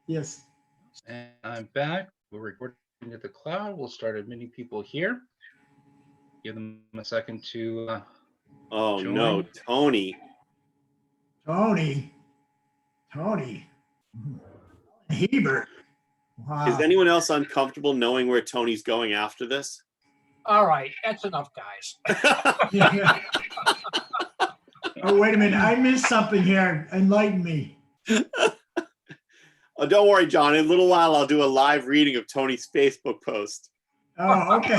Yes. And I'm back. We're recording at the cloud. We'll start admitting people here. Give them a second to Oh join. no, Tony. Tony. Hebert. Wow. Is anyone else uncomfortable knowing where Tony's going after this? All right, that's enough, guys. Oh, wait a minute. I missed something here. Enlighten me. Oh, don't worry, John. In a little while, I'll do a live reading of Tony's Facebook post. Oh, okay.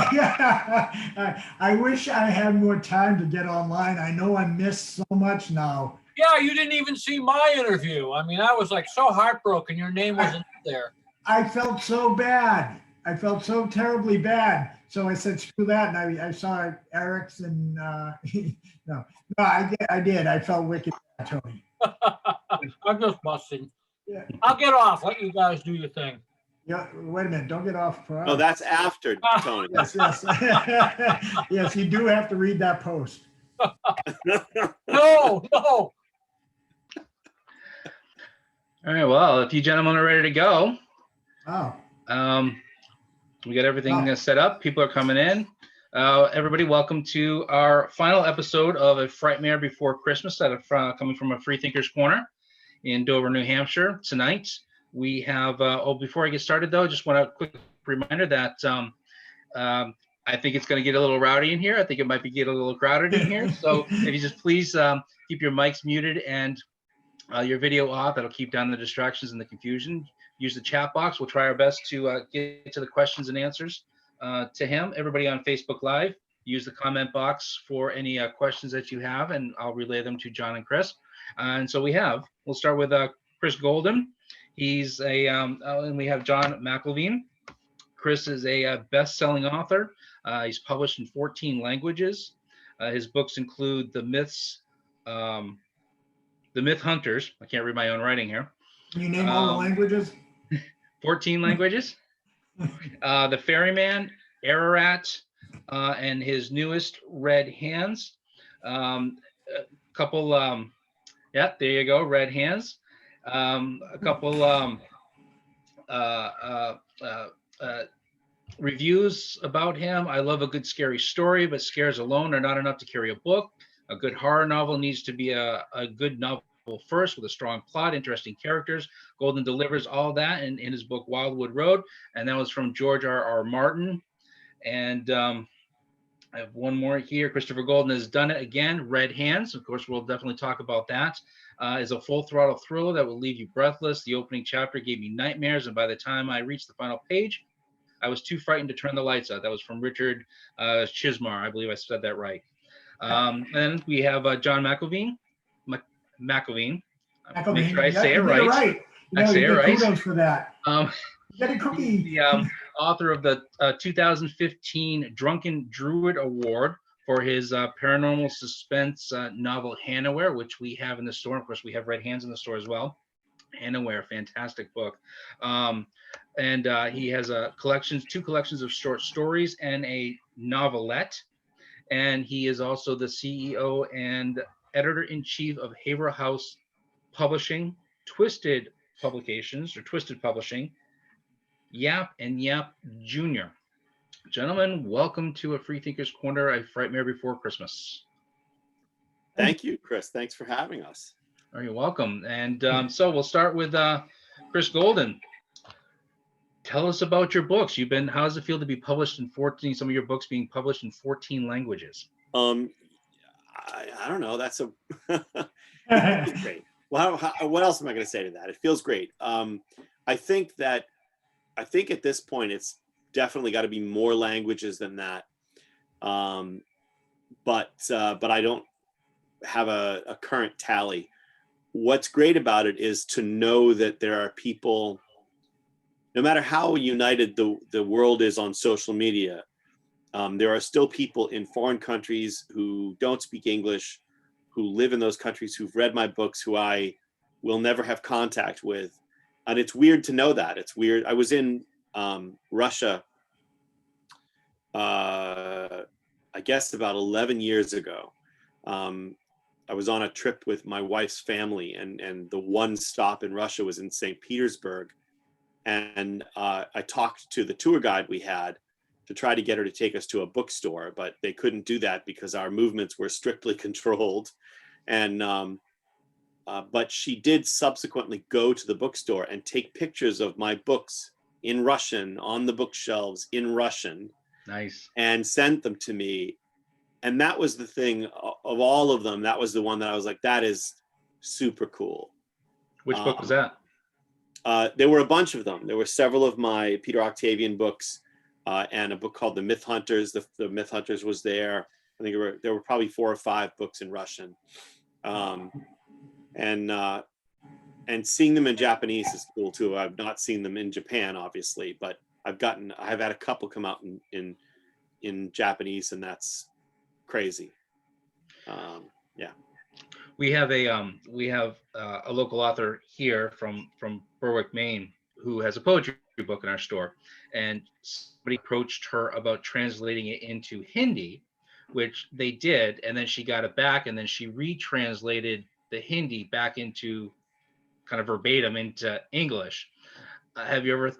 I wish I had more time to get online. I know I missed so much now. Yeah, you didn't even see my interview. I mean, I was like so heartbroken. Your name wasn't there. I felt so bad. I felt so terribly bad. So I said, screw that. And I saw Eric's and no, I did. I felt wicked bad, Tony. I'm just busting. Yeah. I'll get off. Let you guys do your thing. Yeah, wait a minute. Don't get off. No, that's after Tony. Yes. Yes, you do have to read that post. No. All right. Well, if you gentlemen are ready to go, Oh. we got everything set up. People are coming in. Everybody, welcome to our final episode of A Frightmare Before Christmas, coming from a Freethinkers Corner in Dover, New Hampshire. Tonight, we have, before I get started though, I just want a quick reminder that I think it's going to get a little rowdy in here. I think it might get a little crowded in here. So if you just please keep your mics muted and your video off, that'll keep down the distractions and the confusion. Use the chat box. We'll try our best to get to the questions and answers to him. Everybody on Facebook Live, use the comment box for any questions that you have, and I'll relay them to John and Chris. And so we'll start with Chris Golden. He's and we have John McIlveen. Chris is a best-selling author. He's published in 14 languages. His books include The Myth Hunters. I can't read my own writing here. Can you name all the languages? 14 languages. The Ferryman, Ararat, and his newest, Red Hands. A couple, yeah, there you go, Red Hands. A couple reviews about him. I love a good scary story, but scares alone are not enough to carry a book. A good horror novel needs to be a good novel first, with a strong plot, interesting characters. Golden delivers all that in his book Wildwood Road, and that was from George R.R. Martin. And I have one more here. Christopher Golden has done it again. Red Hands, of course, we'll definitely talk about that. Is a full throttle thriller that will leave you breathless. The opening chapter gave me nightmares, and by the time I reached the final page, I was too frightened to turn the lights out. That was from Richard Chismar. I believe I said that right. And we have John McIlveen. Make sure I say it right. I say it right. Kudos for that. Get a cookie. The author of the 2015 Drunken Druid Award for his paranormal suspense novel Hannahwhere, which we have in the store. Of course, we have Red Hands in the store as well. Hannahwhere, fantastic book. And he has two collections of short stories and a novelette. And he is also the CEO and editor-in-chief of Haverhill House Publishing, Twisted Publishing, Yap and Yap Jr. Gentlemen, welcome to A Freethinkers Corner, A Frightmare Before Christmas. Thank you, Chris. Thanks for having us. You're welcome. And so we'll start with Chris Golden. Tell us about your books. How does it feel to be published in 14, some of your books being published in 14 languages? I don't know. That's it's great. Well, what else am I going to say to that? It feels great. I think at this point, it's definitely got to be more languages than that. But I don't have a current tally. What's great about it is to know that there are people, no matter how united the world is on social media, there are still people in foreign countries who don't speak English, who live in those countries, who've read my books, who I will never have contact with. And it's weird to know that. It's weird. I was in Russia, I guess about 11 years ago. I was on a trip with my wife's family, and the one stop in Russia was in St. Petersburg. And I talked to the tour guide we had to try to get her to take us to a bookstore, but they couldn't do that because our movements were strictly controlled. And but she did subsequently go to the bookstore and take pictures of my books in Russian on the bookshelves in Russian. Nice. And sent them to me. And that was the thing of all of them. That was the one that I was like, that is super cool. Which book was that? There were a bunch of them. There were several of my Peter Octavian books and a book called The Myth Hunters. The Myth Hunters was there. I think there were probably 4 or 5 books in Russian. And seeing them in Japanese is cool too. I've not seen them in Japan, obviously, but I've had a couple come out in Japanese, and that's crazy. Yeah. We have a local author here from Berwick, Maine, who has a poetry book in our store, and somebody approached her about translating it into Hindi, which they did, and then she got it back, and then she retranslated the Hindi back into kind of verbatim into English. Have you ever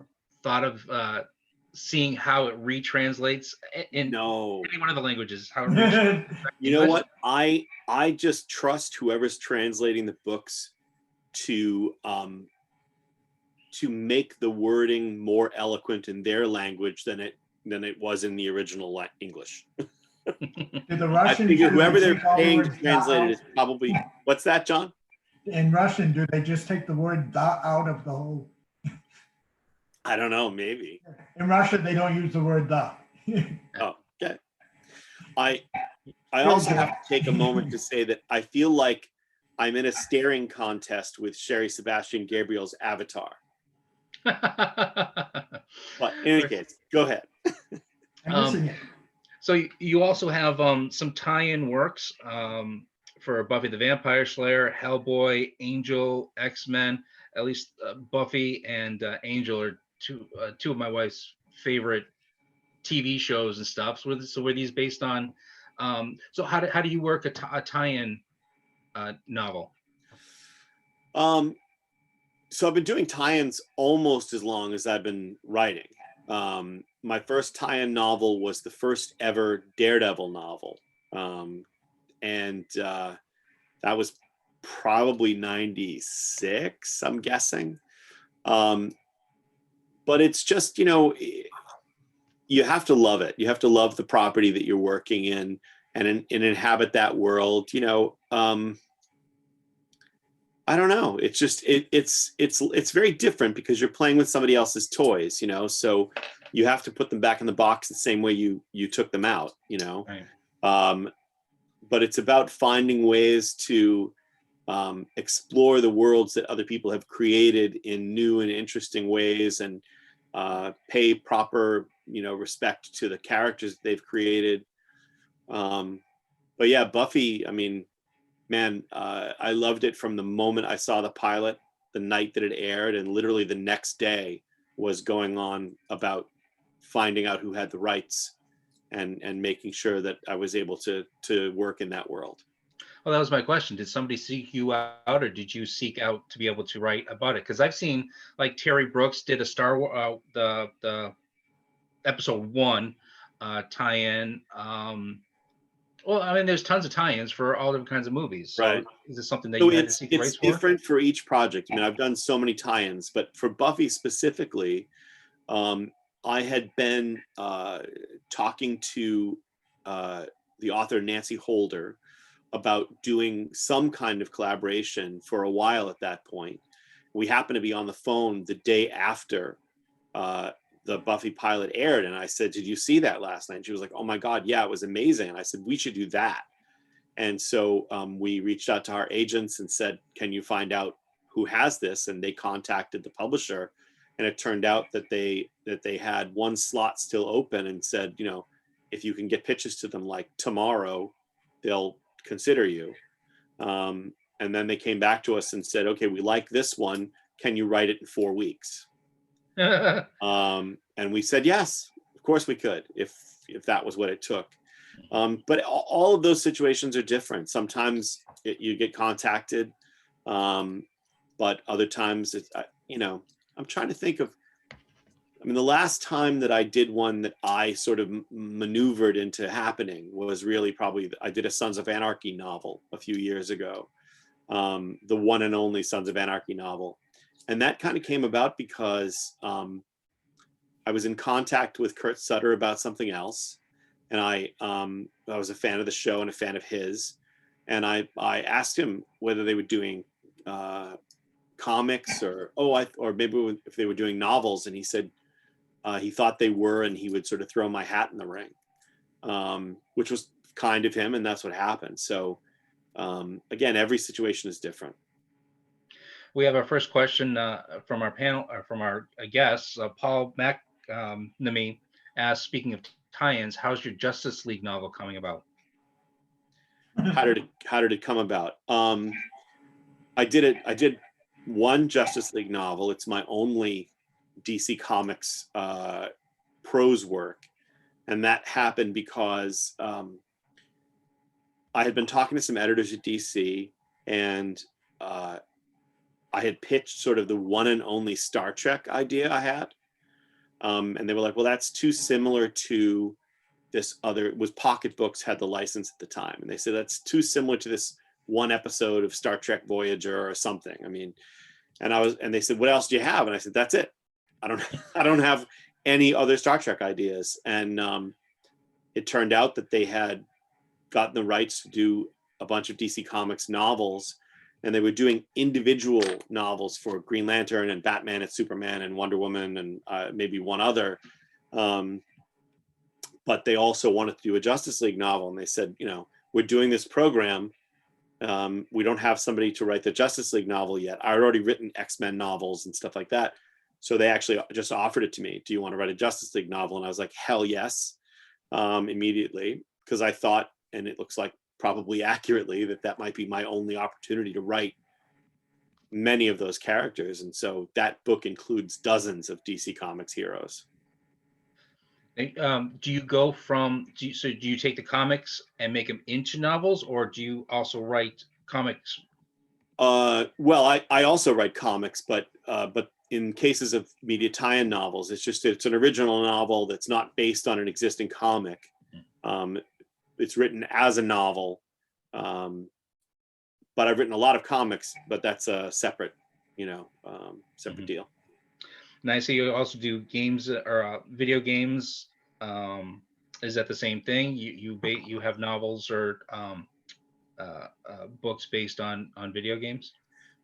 thought of seeing how it retranslates in any one of the languages? How it you know what? I just trust whoever's translating the books to make the wording more eloquent in their language than it was in the original English. I figure whoever they're paying to translate it is probably. What's that, John? In Russian, do they just take the word "da" out of the whole? I don't know, maybe. In Russian, they don't use the word "da." Oh, okay. I also have to take a moment to say that I feel like I'm in a staring contest with Sherry Sebastian Gabriel's Avatar. But in any case, go ahead. I'm missing it. So you also have some tie-in works for Buffy the Vampire Slayer, Hellboy, Angel, X-Men. At least Buffy and Angel are two of my wife's favorite TV shows and stuff. So were these based on? So how do you work a tie-in novel? So I've been doing tie-ins almost as long as I've been writing. My first tie-in novel was the first ever Daredevil novel. And that was probably 96, I'm guessing. But it's just, you have to love it. You have to love the property that you're working in and inhabit that world. I don't know. It's just it's very different because you're playing with somebody else's toys, so you have to put them back in the box the same way you took them out, Right. But it's about finding ways to explore the worlds that other people have created in new and interesting ways, and pay proper respect to the characters that they've created. But yeah, Buffy, I mean, man, I loved it from the moment I saw the pilot, the night that it aired, and literally the next day was going on about finding out who had the rights and making sure that I was able to work in that world. Well, that was my question. Did somebody seek you out, or did you seek out to be able to write about it? Because I've seen, like, Terry Brooks did a Star Wars, the episode 1 tie-in. Well, I mean, there's tons of tie-ins for all different kinds of movies. So right. Is this something that you had to seek rights for? It's different for each project. I mean, I've done so many tie-ins, but for Buffy specifically, I had been talking to the author Nancy Holder about doing some kind of collaboration for a while at that point. We happened to be on the phone the day after the Buffy pilot aired, and I said, "Did you see that last night?" And she was like, "Oh my God, yeah, it was amazing." And I said, "We should do that." And so we reached out to our agents and said, "Can you find out who has this?" And they contacted the publisher, and it turned out that they had one slot still open, and said, if you can get pitches to them like tomorrow, they'll consider you. And then they came back to us and said, "Okay, we like this one. Can you write it in 4 weeks?" And we said, yes, of course we could, if that was what it took. But all of those situations are different. Sometimes you get contacted, but other times I'm trying to think of I mean, the last time that I did one that I sort of maneuvered into happening was really probably, I did a Sons of Anarchy novel a few years ago, the one and only Sons of Anarchy novel. And that kind of came about because I was in contact with Kurt Sutter about something else. And I was a fan of the show and a fan of his. And I asked him whether they were doing comics or maybe if they were doing novels. And he said, he thought they were, and he would sort of throw my hat in the ring, which was kind of him, and that's what happened. So again, every situation is different. We have our first question from our panel, or from our guests. Paul McNamee asked, speaking of tie-ins, how's your Justice League novel coming about? How did it come about? I did one Justice League novel. It's my only DC Comics prose work, and that happened because I had been talking to some editors at DC, and I had pitched sort of the one and only Star Trek idea I had, and they were like, well, that's too similar to this other, it was Pocket Books had the license at the time, and they said that's too similar to this one episode of Star Trek Voyager or something. I mean, and they said, what else do you have? And I said, that's it. I don't have any other Star Trek ideas. And it turned out that they had gotten the rights to do a bunch of DC Comics novels, and they were doing individual novels for Green Lantern and Batman and Superman and Wonder Woman and maybe one other. But they also wanted to do a Justice League novel. And they said, we're doing this program. We don't have somebody to write the Justice League novel yet. I had already written X-Men novels and stuff like that. So they actually just offered it to me. Do you want to write a Justice League novel? And I was like, hell yes, immediately, because I thought, and it looks like probably accurately, that might be my only opportunity to write many of those characters. And so that book includes dozens of DC Comics heroes. Do you go from, do you take the comics and make them into novels, or do you also write comics? Well, I also write comics, but in cases of media tie-in novels, it's an original novel that's not based on an existing comic. It's written as a novel, but I've written a lot of comics, but that's a separate, separate deal. And I see you also do games or video games. Is that the same thing? You have novels or books based on video games?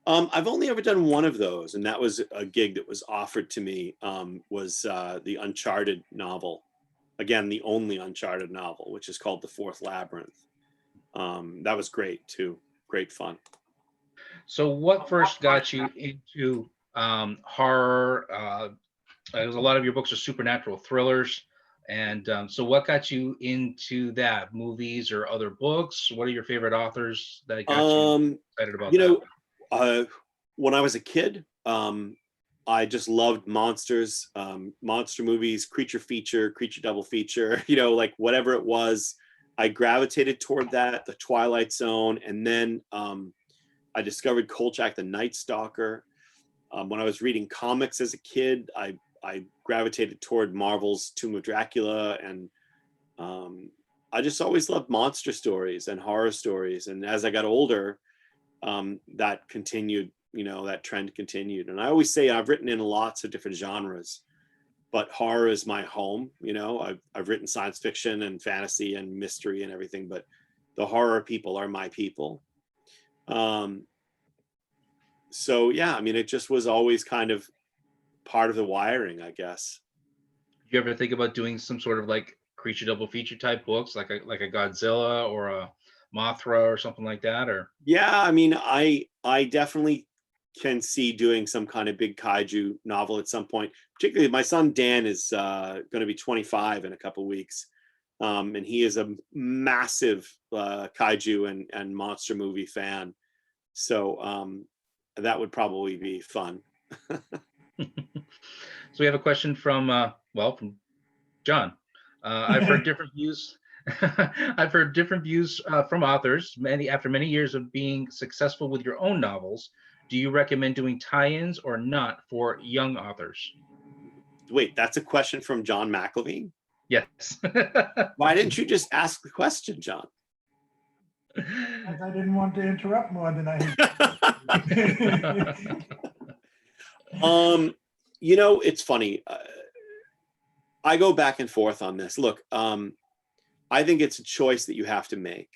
I've only ever done one of those, and that was a gig that was offered to me, was the Uncharted novel. Again, the only Uncharted novel, which is called The Fourth Labyrinth. That was great too. Great fun. So what first got you into horror? Because a lot of your books are supernatural thrillers. And so what got you into that? Movies or other books? What are your favorite authors that got you excited about that? When I was a kid, I just loved monsters, monster movies, creature feature, creature double feature, like whatever it was, I gravitated toward that, the Twilight Zone. And then I discovered Kolchak the Night Stalker. When I was reading comics as a kid, I gravitated toward Marvel's Tomb of Dracula, and I just always loved monster stories and horror stories. And as I got older, that continued, that trend continued. And I always say I've written in lots of different genres, but horror is my home. I've written science fiction and fantasy and mystery and everything, but the horror people are my people. So yeah, I mean, it just was always kind of part of the wiring, I guess. Did you ever think about doing some sort of like creature double feature type books, like a Godzilla or a Mothra or something like that? Or yeah, I mean, I definitely can see doing some kind of big kaiju novel at some point. Particularly, my son Dan is going to be 25 in a couple of weeks, and he is a massive kaiju and monster movie fan. So that would probably be fun. So we have a question from John. I've heard different views. I've heard different views from authors. After many years of being successful with your own novels, do you recommend doing tie-ins or not for young authors? Wait, that's a question from John McIlveen? Yes. Why didn't you just ask the question, John? Because I didn't want to interrupt more than I. You know, it's funny. I go back and forth on this. Look, I think it's a choice that you have to make.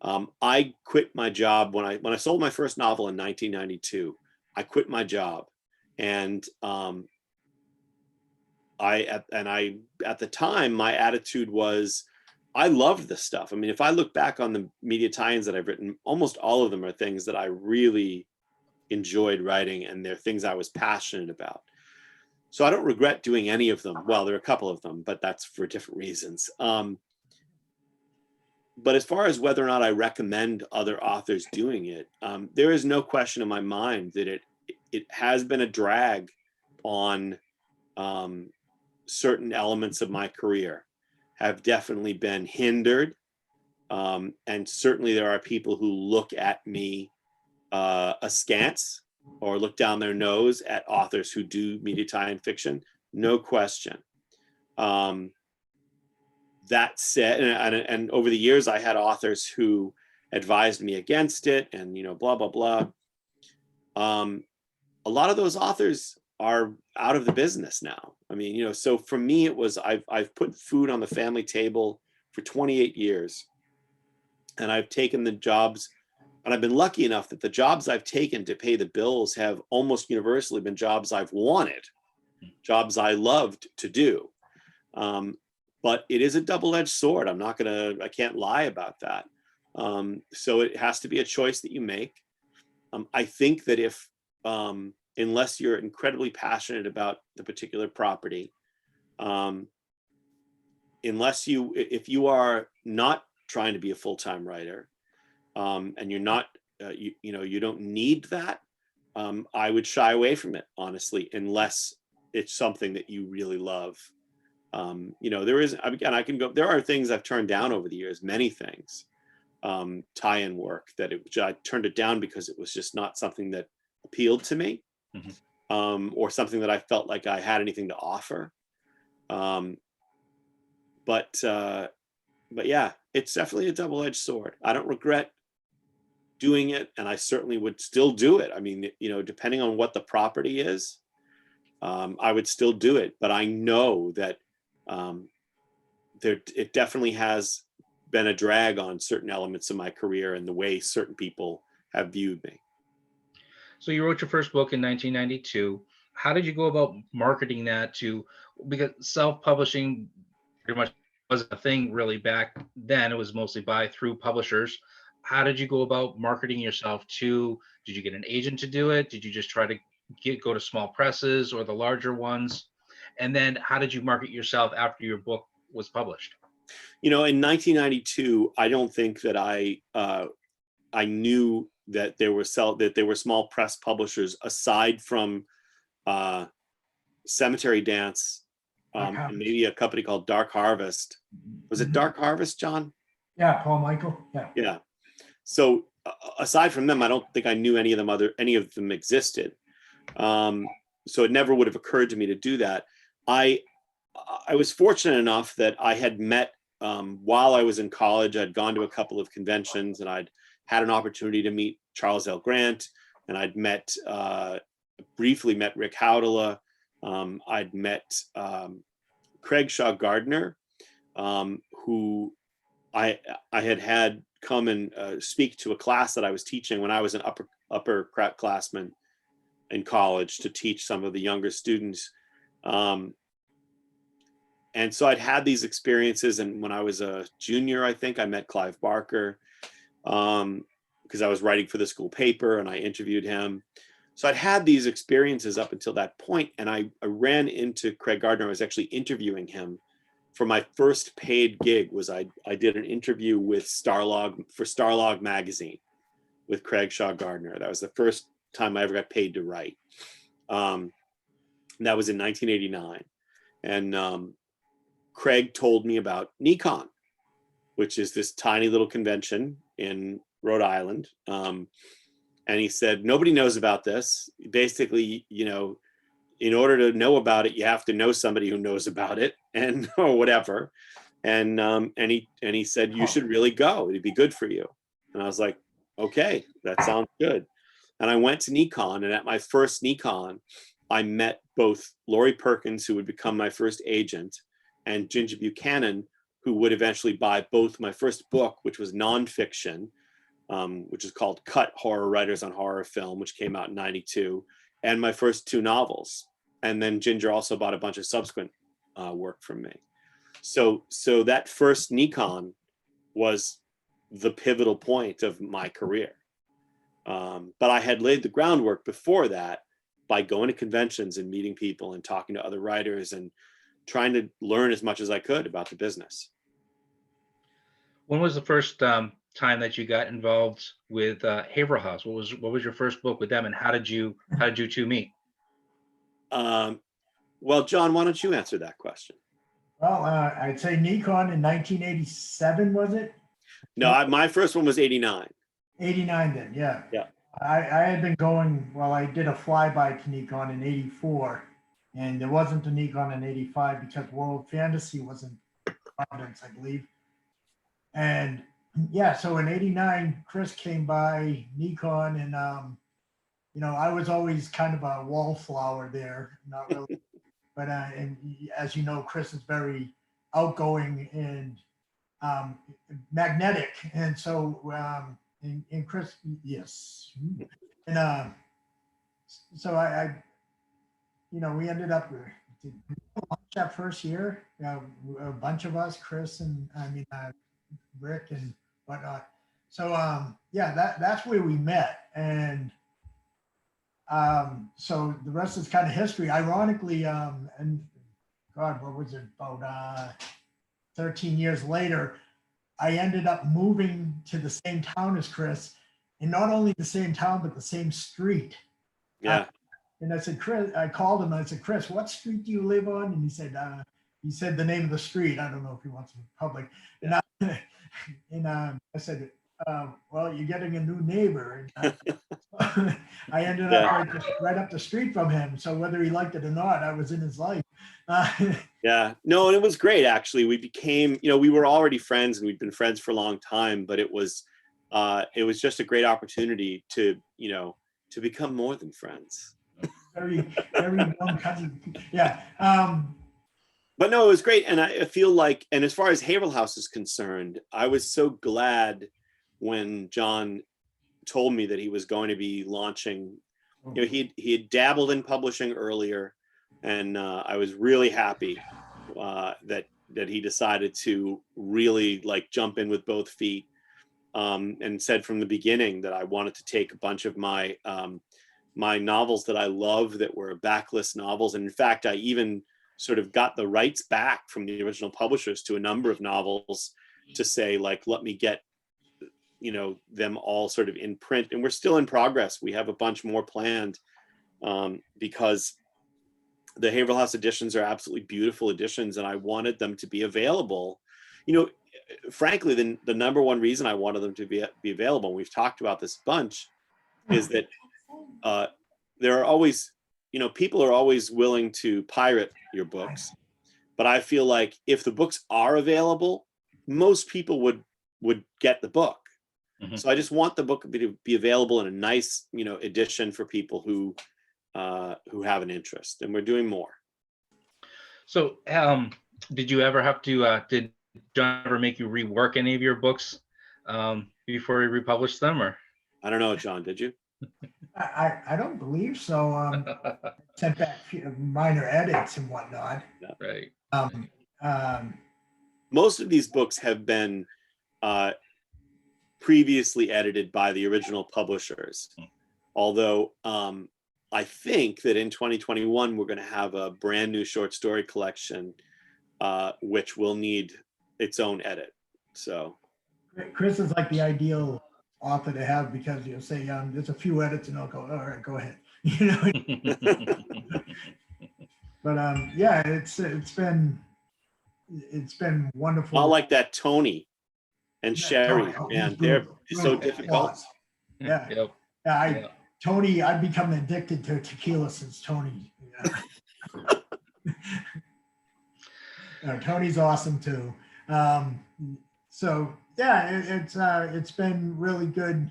I quit my job when I sold my first novel in 1992. I quit my job, and at the time, my attitude was, I loved this stuff. I mean, if I look back on the media tie-ins that I've written, almost all of them are things that I really enjoyed writing, and they're things I was passionate about. So I don't regret doing any of them. Well, there are a couple of them, but that's for different reasons. But as far as whether or not I recommend other authors doing it, there is no question in my mind that it has been a drag on certain elements of my career, have definitely been hindered. And certainly there are people who look at me askance or look down their nose at authors who do media tie-in fiction, no question. That said, and over the years, I had authors who advised me against it, and blah blah blah. A lot of those authors are out of the business now. I mean, so for me, it was I've put food on the family table for 28 years, and I've taken the jobs, and I've been lucky enough that the jobs I've taken to pay the bills have almost universally been jobs I've wanted, jobs I loved to do. But it is a double-edged sword. I can't lie about that. So it has to be a choice that you make. I think that unless you're incredibly passionate about the particular property, if you are not trying to be a full-time writer, and you're not, you don't need that, I would shy away from it, honestly, unless it's something that you really love. There are things I've turned down over the years, many things, tie-in work I turned it down because it was just not something that appealed to me, or something that I felt like I had anything to offer. But yeah, it's definitely a double-edged sword. I don't regret doing it, and I certainly would still do it. I mean, depending on what the property is, I would still do it. But I know that it definitely has been a drag on certain elements of my career and the way certain people have viewed me. So you wrote your first book in 1992. How did you go about marketing that because self-publishing pretty much wasn't a thing really back then. It was mostly through publishers. How did you go about marketing yourself did you get an agent to do it? Did you just try to go to small presses or the larger ones? And then how did you market yourself after your book was published? In 1992, I don't think that I knew that there were small press publishers aside from Cemetery Dance, and maybe a company called Dark Harvest. Was it Dark Harvest, John? Yeah, Paul Michael. Yeah. So aside from them, I don't think I knew any of them existed. So it never would have occurred to me to do that. I was fortunate enough that I had met, while I was in college, I'd gone to a couple of conventions, and I'd had an opportunity to meet Charles L. Grant, and I'd briefly met Rick Howdala. I'd met Craig Shaw Gardner, who I had come and speak to a class that I was teaching when I was an upper classman in college, to teach some of the younger students. And so I'd had these experiences, and when I was a junior, I think I met Clive Barker, because I was writing for the school paper, and I interviewed him. So I'd had these experiences up until that point, and I ran into Craig Gardner. I was actually interviewing him for my first paid gig. I did an interview with Starlog magazine with Craig Shaw Gardner. That was the first time I ever got paid to write. And that was in 1989. And Craig told me about NECON, which is this tiny little convention in Rhode Island. And he said, nobody knows about this. Basically, in order to know about it, you have to know somebody who knows about it, and or whatever. And he said, you should really go. It'd be good for you. And I was like, okay, that sounds good. And I went to Nikon, and at my first Nikon, I met both Lori Perkins, who would become my first agent, and Ginger Buchanan, who would eventually buy both my first book, which was nonfiction, which is called Cut: Horror Writers on Horror Film, which came out in '92, and my first 2 novels. And then Ginger also bought a bunch of subsequent work from me. So that first Nikon was the pivotal point of my career. But I had laid the groundwork before that by going to conventions and meeting people and talking to other writers and trying to learn as much as I could about the business. When was the first time that you got involved with Haverhill House? What was your first book with them, and how did you two meet? Well, John, why don't you answer that question? Well, I'd say Nikon in 1987, was it? No, my first one was '89. 89 then, yeah. Yeah. I had been going, well, I did a flyby to Nikon in 84, and there wasn't a Nikon in 85 because World Fantasy was in Providence, I believe. And yeah, so in 89, Chris came by Nikon, and I was always kind of a wallflower there, not really. But and as you know, Chris is very outgoing and magnetic, and so and Chris, yes, and so I we ended up that first year, a bunch of us, Chris and Rick and whatnot. So yeah, that's where we met, and so the rest is kind of history. Ironically, and God, what was it, about 13 years later, I ended up moving to the same town as Chris, and not only the same town, but the same street. Yeah. And I said, Chris, I called him. I said, Chris, what street do you live on? And he said the name of the street. I don't know if he wants to be public. And I said, well, you're getting a new neighbor. And, I ended up right up the street from him. So whether he liked it or not, I was in his life. Yeah, no, and it was great, actually. We became, we were already friends, and we'd been friends for a long time, but it was just a great opportunity to become more than friends. Very, very young cousin. Yeah. But no, it was great. And I feel like, and as far as Haverhill House is concerned, I was so glad when John told me that he was going to be launching. He had dabbled in publishing earlier, and I was really happy that he decided to really jump in with both feet, and said from the beginning that I wanted to take a bunch of my novels that I love that were backlist novels. And in fact, I even sort of got the rights back from the original publishers to a number of novels to say, let me get them all sort of in print. And we're still in progress. We have a bunch more planned, because the Haverhill House editions are absolutely beautiful editions, and I wanted them to be available. Frankly, the number one reason I wanted them to be available, and we've talked about this a bunch, is that there are always, people are always willing to pirate your books, but I feel like if the books are available, most people would get the book. Mm-hmm. So I just want the book to be available in a nice, edition for people who have an interest, and we're doing more. So, did you ever have to? Did John ever make you rework any of your books before he republished them, or? I don't know, John. Did you? I don't believe so. Sent back minor edits and whatnot. Yeah. Right. Most of these books have been previously edited by the original publishers, although I think that in 2021 we're going to have a brand new short story collection, which will need its own edit. So Chris is like the ideal author to have, because you'll say there's a few edits and I'll go, all right, go ahead. But yeah, it's been wonderful. I like that Tony and Sherry, man, they're so difficult. Yeah. Yep. Yeah, Tony, I've become addicted to tequila since Tony. Tony's awesome too. So yeah, it's been really good,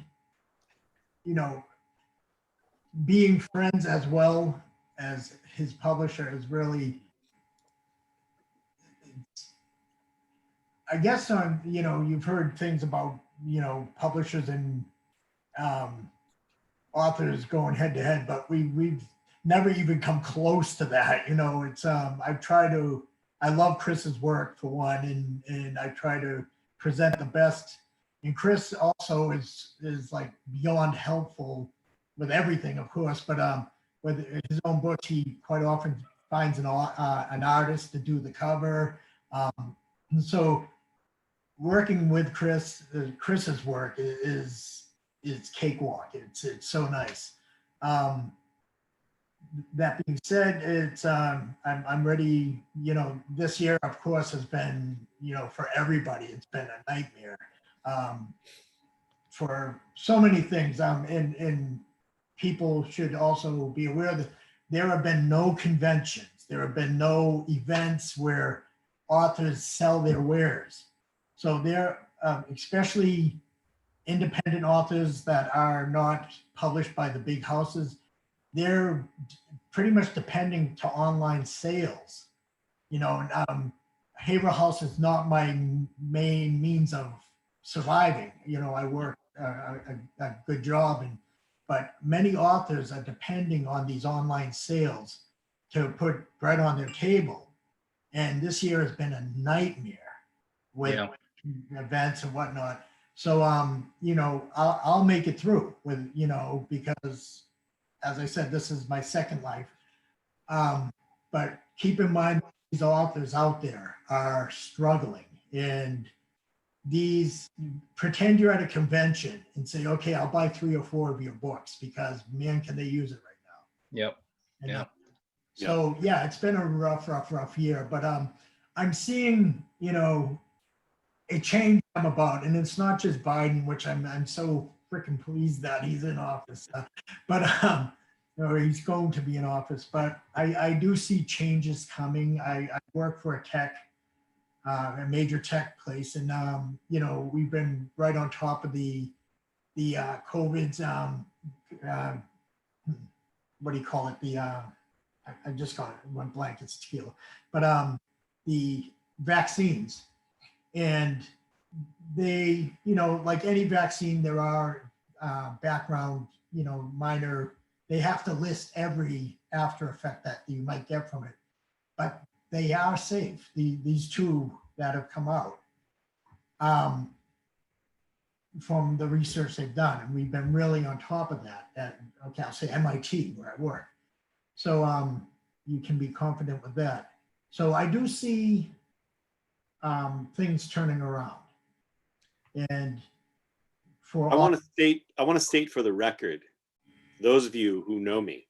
you know, being friends as well as his publisher is really, I guess you know, you've heard things about, you know, publishers and authors going head to head, but we've never even come close to that. You know, it's I love Chris's work for one, and I try to present the best. And Chris also is like beyond helpful with everything, of course, but with his own books, he quite often finds an artist to do the cover. And so working with Chris's work is cakewalk. It's so nice. That being said, it's I'm ready. You know, this year, of course, has been, you know, for everybody, it's been a nightmare for so many things. And people should also be aware that there have been no conventions, there have been no events where authors sell their wares. So there, especially independent authors that are not published by the big houses, they're pretty much depending to online sales. You know, and Haverhill House is not my main means of surviving. You know, I work a good job, but many authors are depending on these online sales to put bread on their table. And this year has been a nightmare with events and whatnot. So, you know, I'll make it through with, you know, because as I said, this is my second life. But keep in mind, these authors out there are struggling, and pretend you're at a convention and say, okay, I'll buy 3 or 4 of your books because man, can they use it right now. Yep. And yeah. So yeah, it's been a rough year, but I'm seeing, you know, a change come about, and it's not just Biden, which I'm so freaking pleased that he's in office, but or he's going to be in office. But I do see changes coming. I work for a major tech place, and you know, we've been right on top of the COVID's what do you call it? I just got it, went blank, it's tequila, but the vaccines. And they, you know, like any vaccine, there are background, you know, minor, they have to list every after effect that you might get from it, but they are safe. These 2 that have come out from the research they've done, and we've been really on top of that. Okay, I'll say MIT, where I work. So you can be confident with that. So I do see things turning around. And I want to state for the record, those of you who know me,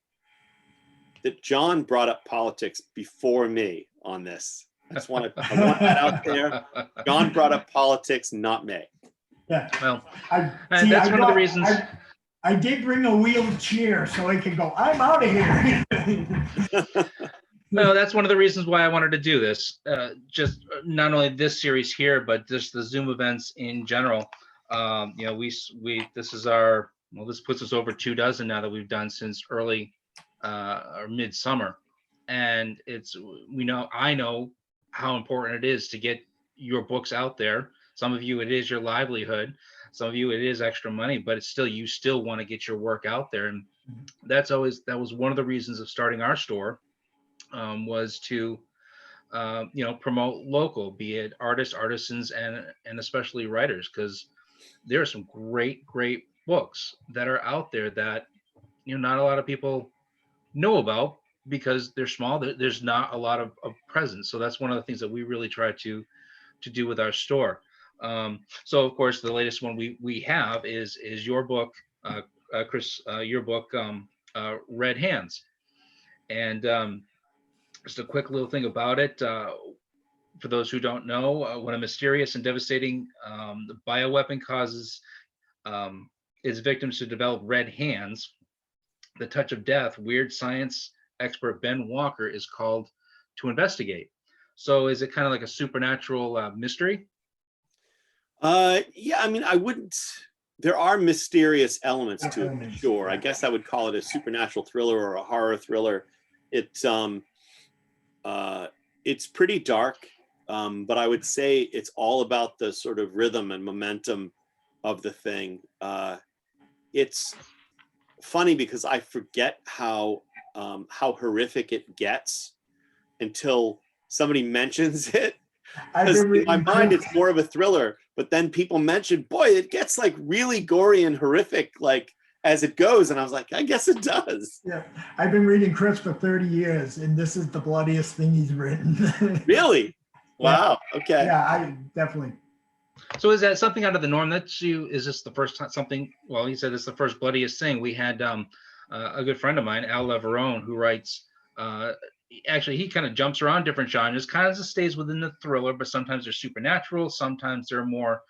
that John brought up politics before me on this. I want that out there. John brought up politics, not me. Yeah. Well, and that's one of the reasons. I did bring a wheelchair so I could go, I'm out of here. No, that's one of the reasons why I wanted to do this. Just not only this series here, but just the Zoom events in general. You know, this is this puts us over 2 dozen now that we've done since early or midsummer, and I know how important it is to get your books out there. Some of you, it is your livelihood. Some of you, it is extra money, but it's still, you still want to get your work out there, and that was one of the reasons of starting our store. Was to you know, promote local, be it artists, artisans, and especially writers, because there are some great books that are out there that, you know, not a lot of people know about because they're small. There's not a lot of presence. So that's one of the things that we really try to do with our store. So of course the latest one we have is your book, Chris, your book, Red Hands. And just a quick little thing about it. For those who don't know, when a mysterious and devastating bioweapon causes its victims to develop red hands, The Touch of Death, weird science expert Ben Walker is called to investigate. So is it kind of like a supernatural mystery? Yeah, I mean, I wouldn't. There are mysterious elements to it, for Elements, sure. I yeah. guess I would call it a supernatural thriller or a horror thriller. It's pretty dark, but I would say it's all about the sort of rhythm and momentum of the thing. It's funny because I forget how horrific it gets until somebody mentions it. I've Because been in my reading mind, Chris- it's more of a thriller, but then people mention, boy, it gets like really gory and horrific, like as it goes. And I was like, I guess it does. Yeah, I've been reading Chris for 30 years, and this is the bloodiest thing he's written. Really? Wow. Okay. Yeah, I definitely. So is that something out of the norm? Is this the first time something? Well, he said it's the first bloodiest thing. We had a good friend of mine, Al Leverone, who writes. Actually, he kind of jumps around different genres, kind of stays within the thriller, but sometimes they're supernatural, sometimes they're more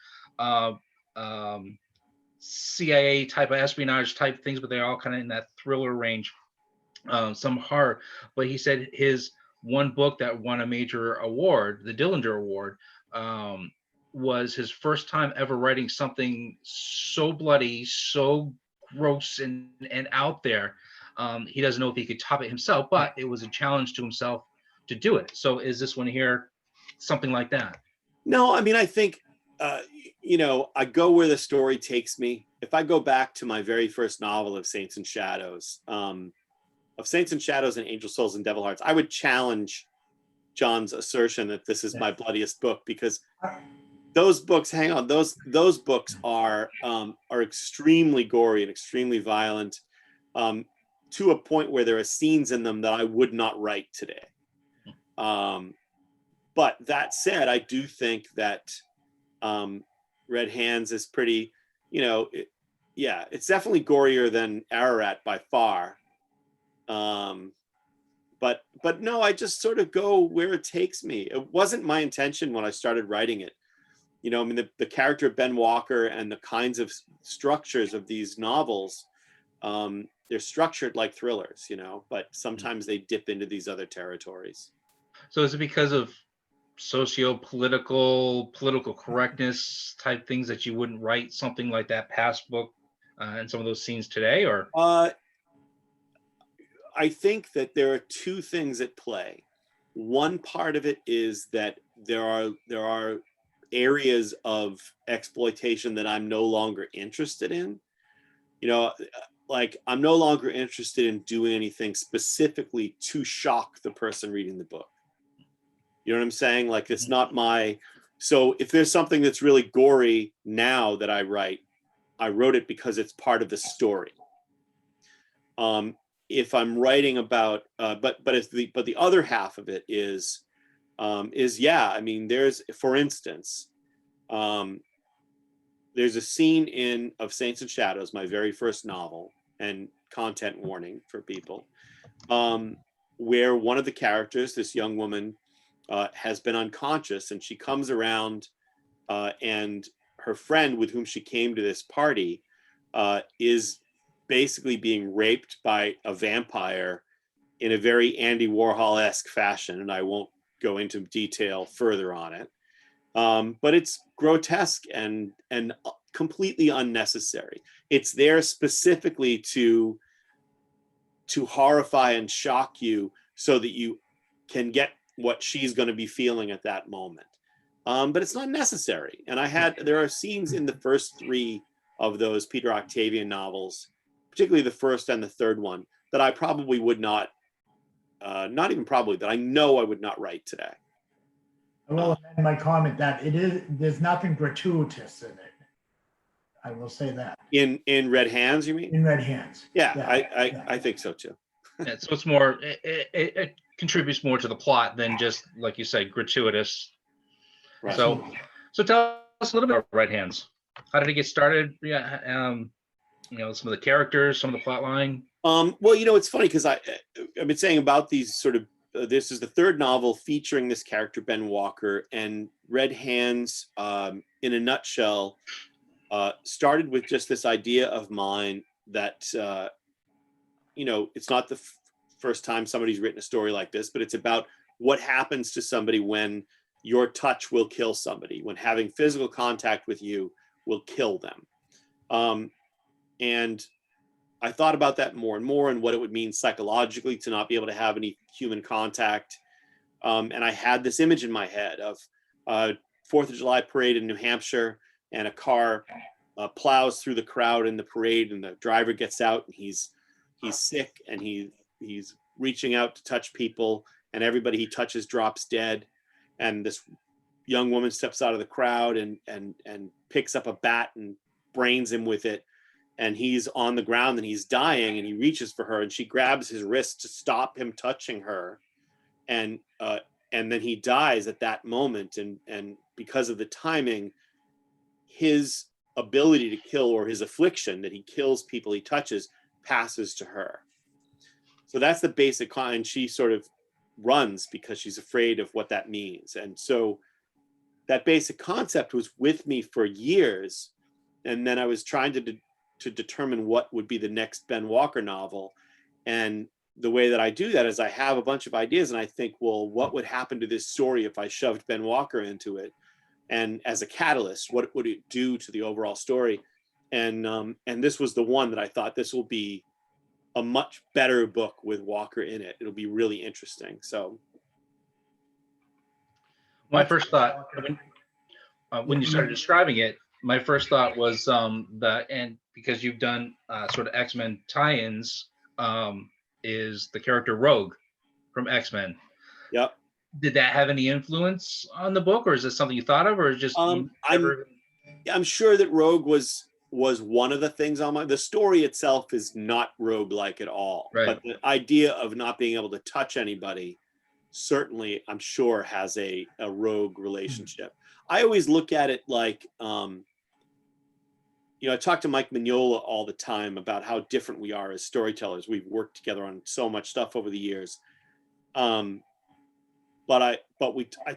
CIA type of espionage type things, but they're all kind of in that thriller range. Some horror, but he said his one book that won a major award, the Dillinger Award, was his first time ever writing something so bloody, so gross and out there. He doesn't know if he could top it himself, but it was a challenge to himself to do it. So is this one here something like that? No, I mean, I think, I go where the story takes me. If I go back to my very first novel of Saints and Shadows, and Angel Souls and Devil Hearts, I would challenge John's assertion that this is my bloodiest book, because those books, those books are extremely gory and extremely violent, to a point where there are scenes in them that I would not write today. But that said, I do think that Red Hands is pretty, it's definitely gorier than Ararat by far. But no, I just sort of go where it takes me. It wasn't my intention when I started writing it. I mean, the character of Ben Walker and the kinds of structures of these novels, they're structured like thrillers, but sometimes they dip into these other territories. So is it because of political correctness type things that you wouldn't write something like that past book and some of those scenes today, or? I think that there are two things at play. One part of it is that there are areas of exploitation that I'm no longer interested in. Like I'm no longer interested in doing anything specifically to shock the person reading the book. You know what I'm saying? Like it's not so if there's something that's really gory now that I wrote it because it's part of the story. If I'm writing about, but the other half of it is I mean, for instance, there's a scene of Saints and Shadows, my very first novel, and content warning for people, where one of the characters, this young woman, has been unconscious, and she comes around, and her friend with whom she came to this party is basically being raped by a vampire in a very Andy Warhol-esque fashion, and I won't go into detail further on it. But it's grotesque and completely unnecessary. It's there specifically to horrify and shock you so that you can get what she's going to be feeling at that moment. But it's not necessary. And there are scenes in the first three of those Peter Octavian novels, particularly the first and the third one, that I probably would not even probably, that I know I would not write today. I will amend my comment that there's nothing gratuitous in it. I will say that. In Red Hands, you mean? In Red Hands. Yeah. I think so too. Yeah, so it's more, it contributes more to the plot than just, like you said, gratuitous. Right. So tell us a little bit about Red Hands. How did it get started? Yeah, some of the characters, some of the plot line. Well, it's funny because I've been saying about these sort of, this is the third novel featuring this character, Ben Walker, and Red Hands, in a nutshell, started with just this idea of mine that, it's not the first time somebody's written a story like this, but it's about what happens to somebody when your touch will kill somebody, when having physical contact with you will kill them. And I thought about that more and more, and what it would mean psychologically to not be able to have any human contact. And I had this image in my head of a 4th of July parade in New Hampshire, and a car plows through the crowd in the parade, and the driver gets out, and he's sick, and he's reaching out to touch people, and everybody he touches drops dead. And this young woman steps out of the crowd and picks up a bat and brains him with it. And he's on the ground and he's dying, and he reaches for her, and she grabs his wrist to stop him touching her. And then he dies at that moment. And because of the timing, his ability to kill, or his affliction that he kills people he touches, passes to her. So that's the basic con, and she sort of runs because she's afraid of what that means. And so that basic concept was with me for years. And then I was trying to determine what would be the next Ben Walker novel. And the way that I do that is I have a bunch of ideas, and I think, well, what would happen to this story if I shoved Ben Walker into it? And as a catalyst, what would it do to the overall story? And this was the one that I thought, this will be a much better book with Walker in it. It'll be really interesting. So My first thought, when you started describing it, my first thought was and because you've done sort of X-Men tie-ins, is the character Rogue from X-Men. Yep. Did that have any influence on the book, or is this something you thought of, or is just I'm sure that Rogue was one of the things on the story itself is not rogue-like at all. Right. But the idea of not being able to touch anybody certainly, I'm sure, has a rogue relationship. I always look at it like, I talk to Mike Mignola all the time about how different we are as storytellers. We've worked together on so much stuff over the years. But I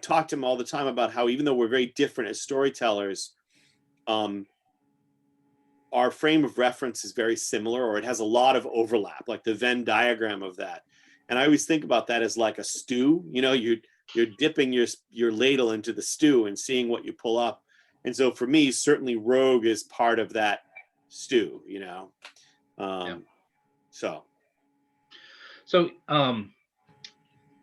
talk to him all the time about how, even though we're very different as storytellers, our frame of reference is very similar, or it has a lot of overlap, like the Venn diagram of that. And I always think about that as like a stew. You're dipping your ladle into the stew and seeing what you pull up. And so for me, certainly Rogue is part of that stew, So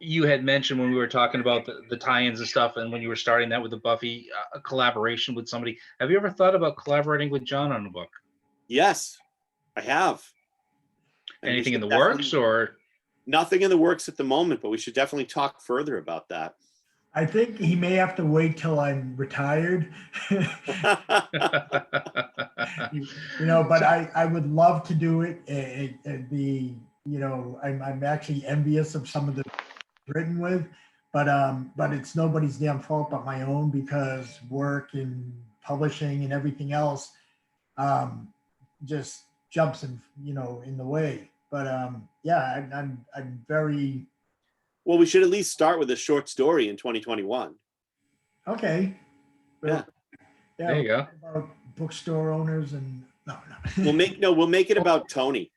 you had mentioned when we were talking about the tie-ins and stuff, and when you were starting that with the Buffy, a collaboration with somebody. Have you ever thought about collaborating with John on a book? Yes, I have. And anything in the works, or? Nothing in the works at the moment, but we should definitely talk further about that. I think he may have to wait till I'm retired. But I would love to do it. I'm actually envious of some of the written with, but it's nobody's damn fault but my own, because work and publishing and everything else just jumps in the way. But I'm very. Well, we should at least start with a short story in 2021. Okay. Yeah. There you go. About bookstore owners and no. We'll make it about Tony.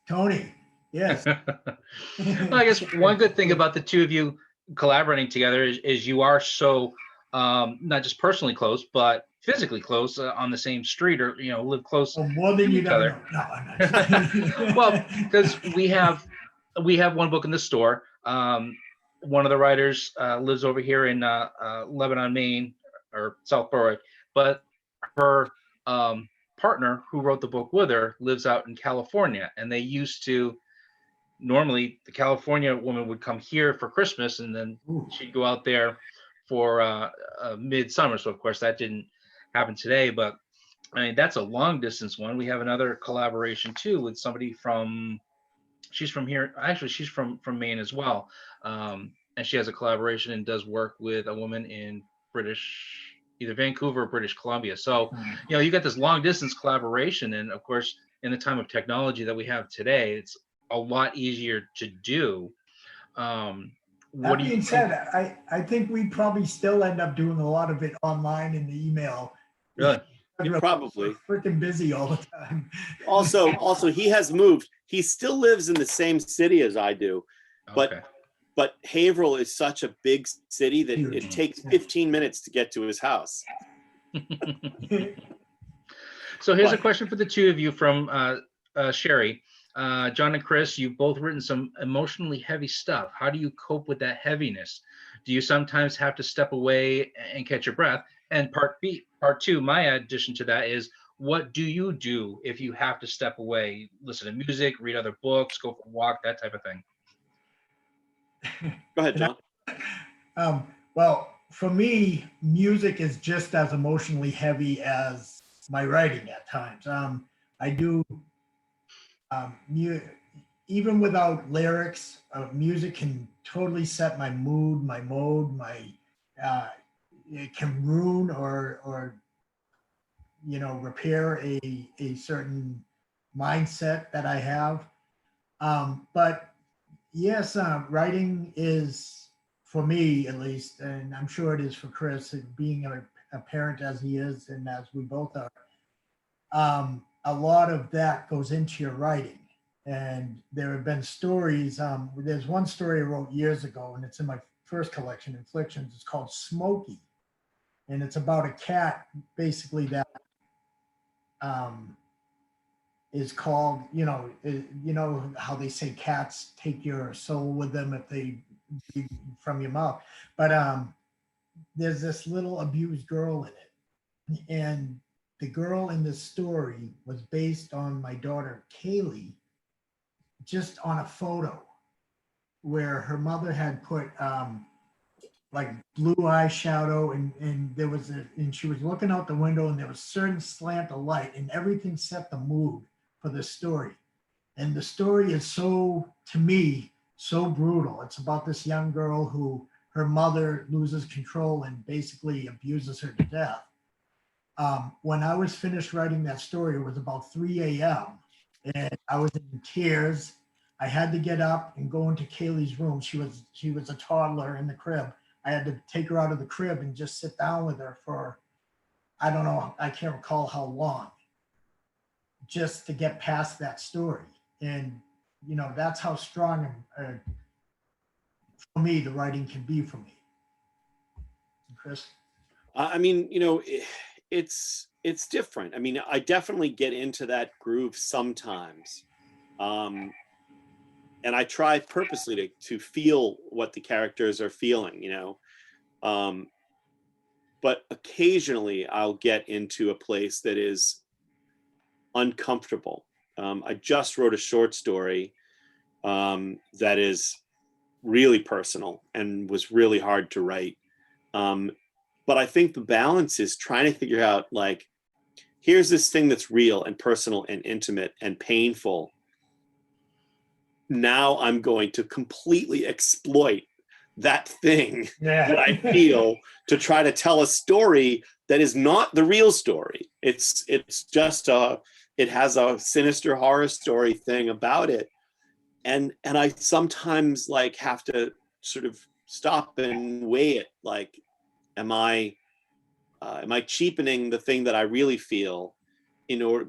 Tony. Yes. Well, I guess one good thing about the two of you collaborating together is you are so not just personally close, but physically close on the same street, or live close more than to you each know. other. No, I'm not. Well, because we have one book in the store. One of the writers lives over here in Lebanon, Maine, or South Berwick, but her partner, who wrote the book with her, lives out in California, and they used to. Normally, the California woman would come here for Christmas, and then she'd go out there for midsummer. So, of course, that didn't happen today. But I mean, that's a long distance one. We have another collaboration too with somebody she's from here. Actually, she's from Maine as well, and she has a collaboration and does work with a woman in either Vancouver or British Columbia. So, you got this long distance collaboration, and of course, in the time of technology that we have today, it's a lot easier to do. That being said, I think we probably still end up doing a lot of it online in the email. Really? Probably. Freaking busy all the time. Also, he has moved. he still lives in the same city as I do, but Okay. but Haverhill is such a big city that it takes 15 minutes to get to his house. So here's a But- question for the two of you from Sherry. John and Chris, you've both written some emotionally heavy stuff. How do you cope with that heaviness? Do you sometimes have to step away and catch your breath? And part two, my addition to that is, what do you do if you have to step away? Listen to music, read other books, go for a walk, that type of thing. Go ahead, John. Well, for me, music is just as emotionally heavy as my writing at times. I do, even without lyrics, music can totally set my mood, my mode, it can ruin or repair a certain mindset that I have. But yes, writing is, for me at least, and I'm sure it is for Chris, being a parent as he is and as we both are, a lot of that goes into your writing. And there have been stories. There's one story I wrote years ago, and it's in my first collection, Inflictions. It's called Smokey, and it's about a cat, basically, that is called, you know how they say cats take your soul with them if they from your mouth. But there's this little abused girl in it, and the girl in this story was based on my daughter Kaylee, just on a photo where her mother had put like blue eyeshadow, and there was and she was looking out the window, and there was a certain slant of light, and everything set the mood for the story. And the story is, so, to me, so brutal. It's about this young girl who her mother loses control and basically abuses her to death. When I was finished writing that story, it was about 3 a.m. and I was in tears. I had to get up and go into Kaylee's room. She was a toddler in the crib. I had to take her out of the crib and just sit down with her for, I don't know, I can't recall how long, just to get past that story. And, that's how strong, for me, the writing can be for me. Chris? I mean, it's different. I mean, I definitely get into that groove sometimes. And I try purposely to feel what the characters are feeling, but occasionally I'll get into a place that is uncomfortable. I just wrote a short story that is really personal and was really hard to write. But I think the balance is trying to figure out, like, here's this thing that's real and personal and intimate and painful. Now I'm going to completely exploit that thing that I feel to try to tell a story that is not the real story. It's just it has a sinister horror story thing about it. And I sometimes have to sort of stop and weigh it. Like, am I cheapening the thing that I really feel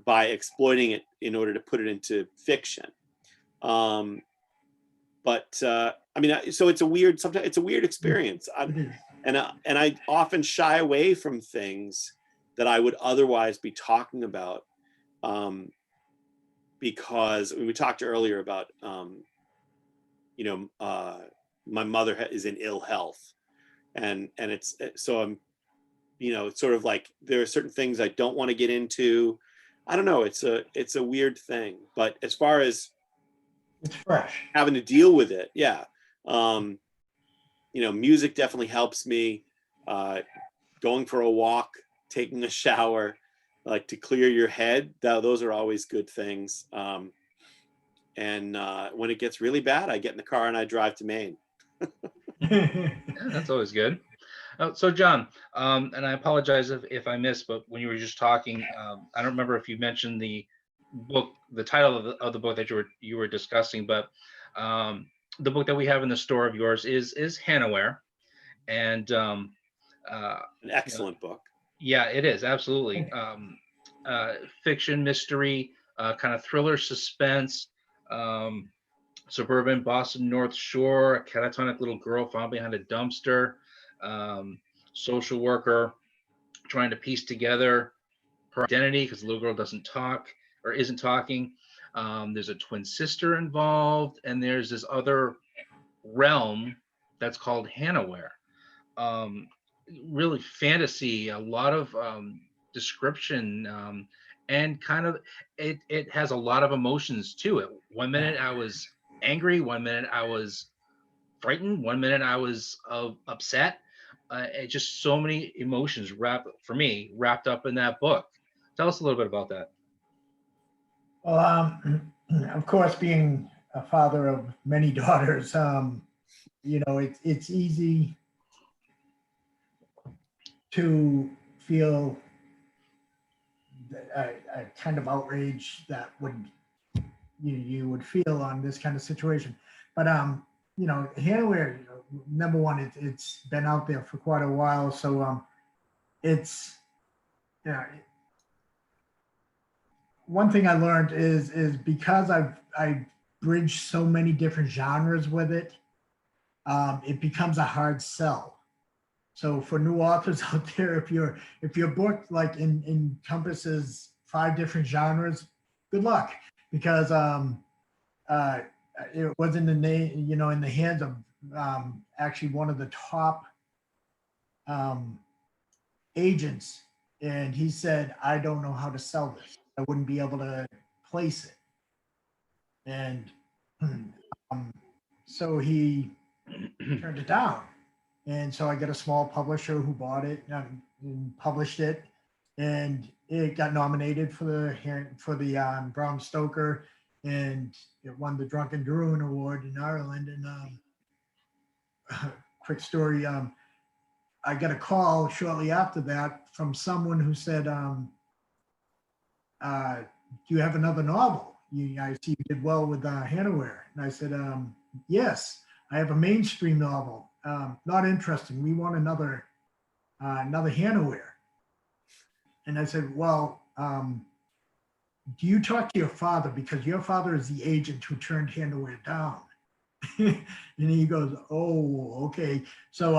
by exploiting it in order to put it into fiction? But I mean, so sometimes it's a weird experience. And I often shy away from things that I would otherwise be talking about, because we talked earlier about, my mother is in ill health, and it's so I'm, it's sort of like there are certain things I don't want to get into. I don't know. It's a weird thing, but as far as it's fresh, having to deal with it, yeah. Music definitely helps me. Going for a walk, taking a shower, like to clear your head. Those are always good things. And when it gets really bad, I get in the car and I drive to Maine. Yeah, that's always good. So John, and I apologize if I missed, but when you were just talking, I don't remember if you mentioned the book, the title of the book that you were discussing, but the book that we have in the store of yours is Hannahwhere, and an excellent book. Yeah, it is, absolutely. Fiction, mystery, kind of thriller, suspense. Suburban Boston North Shore, a catatonic little girl found behind a dumpster, social worker trying to piece together her identity because the little girl doesn't talk or isn't talking. There's a twin sister involved, and there's this other realm that's called Hannahwhere. Really fantasy, a lot of description, and kind of it has a lot of emotions to it. One minute I was angry, one minute I was frightened, one minute I was upset. Just so many emotions wrapped up in that book. Tell us a little bit about that. Well, of course, being a father of many daughters, it's easy to feel a kind of outrage that you would feel on this kind of situation. But Hannahwhere, number one, it's been out there for quite a while, so it's one thing I learned is because I've bridged so many different genres with it, it becomes a hard sell. So for new authors out there, if your book like encompasses 5 different genres, good luck, because it was in the hands of actually one of the top agents, and he said, I don't know how to sell this. I wouldn't be able to place it. And so he turned it down. And so I got a small publisher who bought it and published it, and it got nominated for the Bram Stoker, and it won the Drunken Druid Award in Ireland. And quick story, I got a call shortly after that from someone who said, do you have another novel? I see you did well with Hannahwhere. And I said, yes, I have a mainstream novel. Not interesting. We want another Hannahwhere. And I said, well, do you talk to your father? Because your father is the agent who turned Hannahwhere down. And he goes, oh, okay. So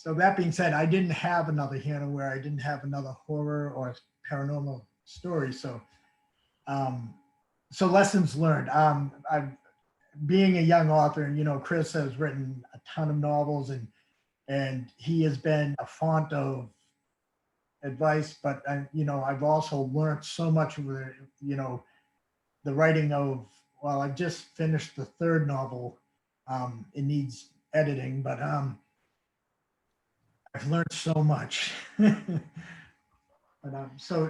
that being said, I didn't have another Hannahwhere. I didn't have another horror or paranormal story. So lessons learned. Being a young author, Chris has written a ton of novels, and he has been a font of advice, but I've also learned so much of the writing of, well, I've just finished the 3rd novel. It needs editing, but I've learned so much. But so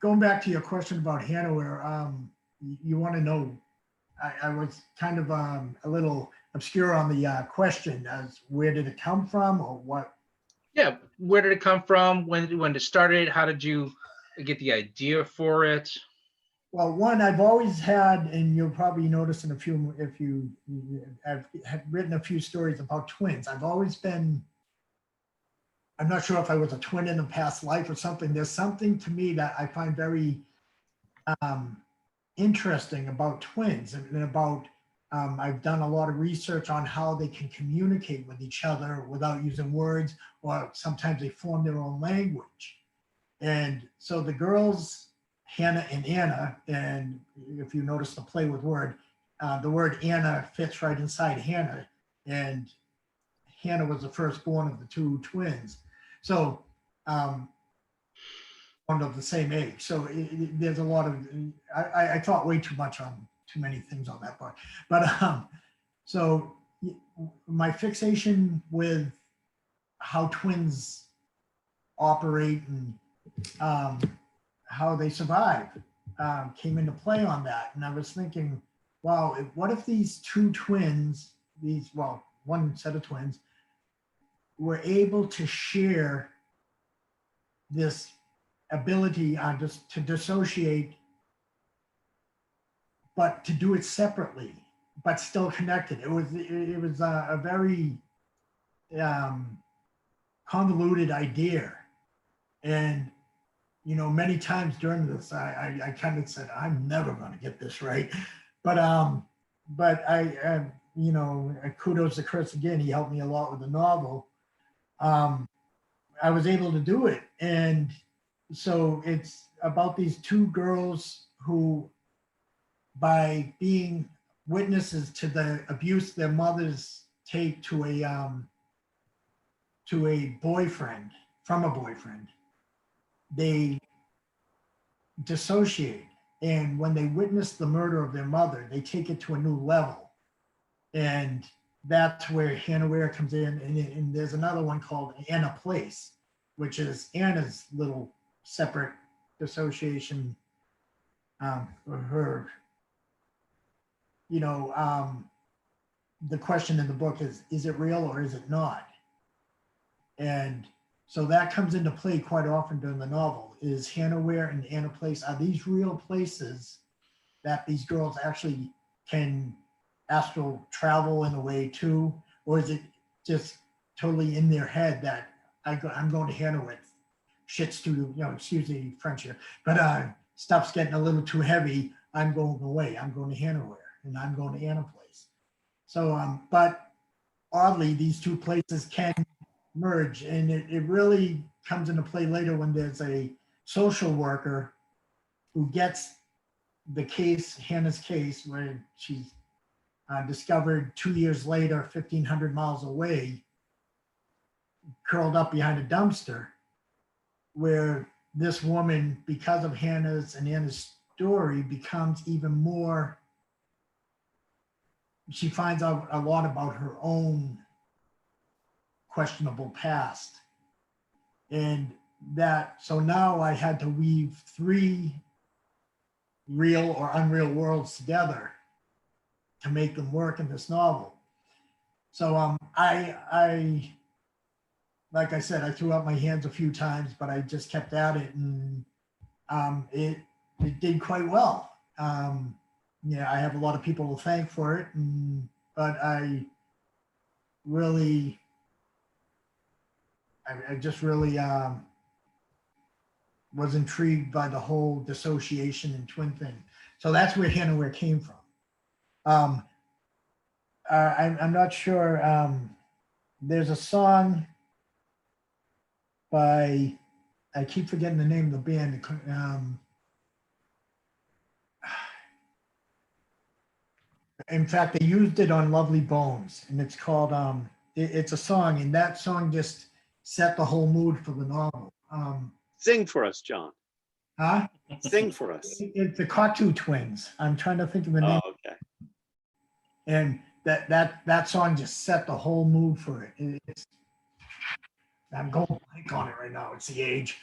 going back to your question about Hannahwhere, you want to know, I was kind of a little obscure on the question as where did it come from or what? Yeah, where did it come from? When it started? How did you get the idea for it? Well, one, I've always had, and you'll probably notice in a few, I've written a few stories about twins. I've always been, I'm not sure if I was a twin in a past life or something. There's something to me that I find very interesting about twins and about, I've done a lot of research on how they can communicate with each other without using words, or sometimes they form their own language. And so the girls, Hannah and Anna, and if you notice the play with word, the word Anna fits right inside Hannah, and Hannah was the firstborn of the 2 twins. So one of the same age. So there's a lot of, I thought way too much on too many things on that part. But so my fixation with how twins operate and how they survive came into play on that. And I was thinking, wow, what if these 2 twins, one set of twins, were able to share this ability just to dissociate, but to do it separately, but still connected. It was a very convoluted idea. And many times during this, I kind of said, I'm never going to get this right. but I you know, kudos to Chris again. He helped me a lot with the novel. I was able to do it, and so it's about these two girls who, by being witnesses to the abuse their mothers take to a boyfriend, from a boyfriend, they dissociate. And when they witness the murder of their mother, they take it to a new level. And that's where Hannahwhere comes in. And there's another one called Anna Place, which is Anna's little separate dissociation. For her, you know, the question in the book is it real or is it not? And so that comes into play quite often during the novel. Is Hannahwhere and Anna Place, are these real places that these girls actually can astral travel in a way too? Or is it just totally in their head that I'm going to Hannahwhere? Shit's too, you know, excuse the French here, but stuff's getting a little too heavy. I'm going away. I'm going to Hannahwhere and I'm going to Anna Place. So, but oddly, these two places can merge, and it really comes into play later when there's a social worker who gets the case, Hannah's case, where she's discovered 2 years later, 1,500 miles away, curled up behind a dumpster, where this woman, because of Hannah's and Anna's story, becomes even more, she finds out a lot about her own questionable past. And that, so now I had to weave 3 real or unreal worlds together to make them work in this novel. So I like I said, I threw up my hands a few times, but I just kept at it, and it did quite well. Yeah, I have a lot of people to thank for it, but I just really was intrigued by the whole dissociation and twin thing. So that's where Hannahwhere came from. I'm not sure. There's a song by, I keep forgetting the name of the band. In fact, they used it on Lovely Bones, and it's called, it's a song, and that song just set the whole mood for the novel. Sing for us, John. Huh? Sing for us. It's the Katu Twins. I'm trying to think of the name. Oh, okay. And that song just set the whole mood for it. I'm going blank on it right now. It's the age.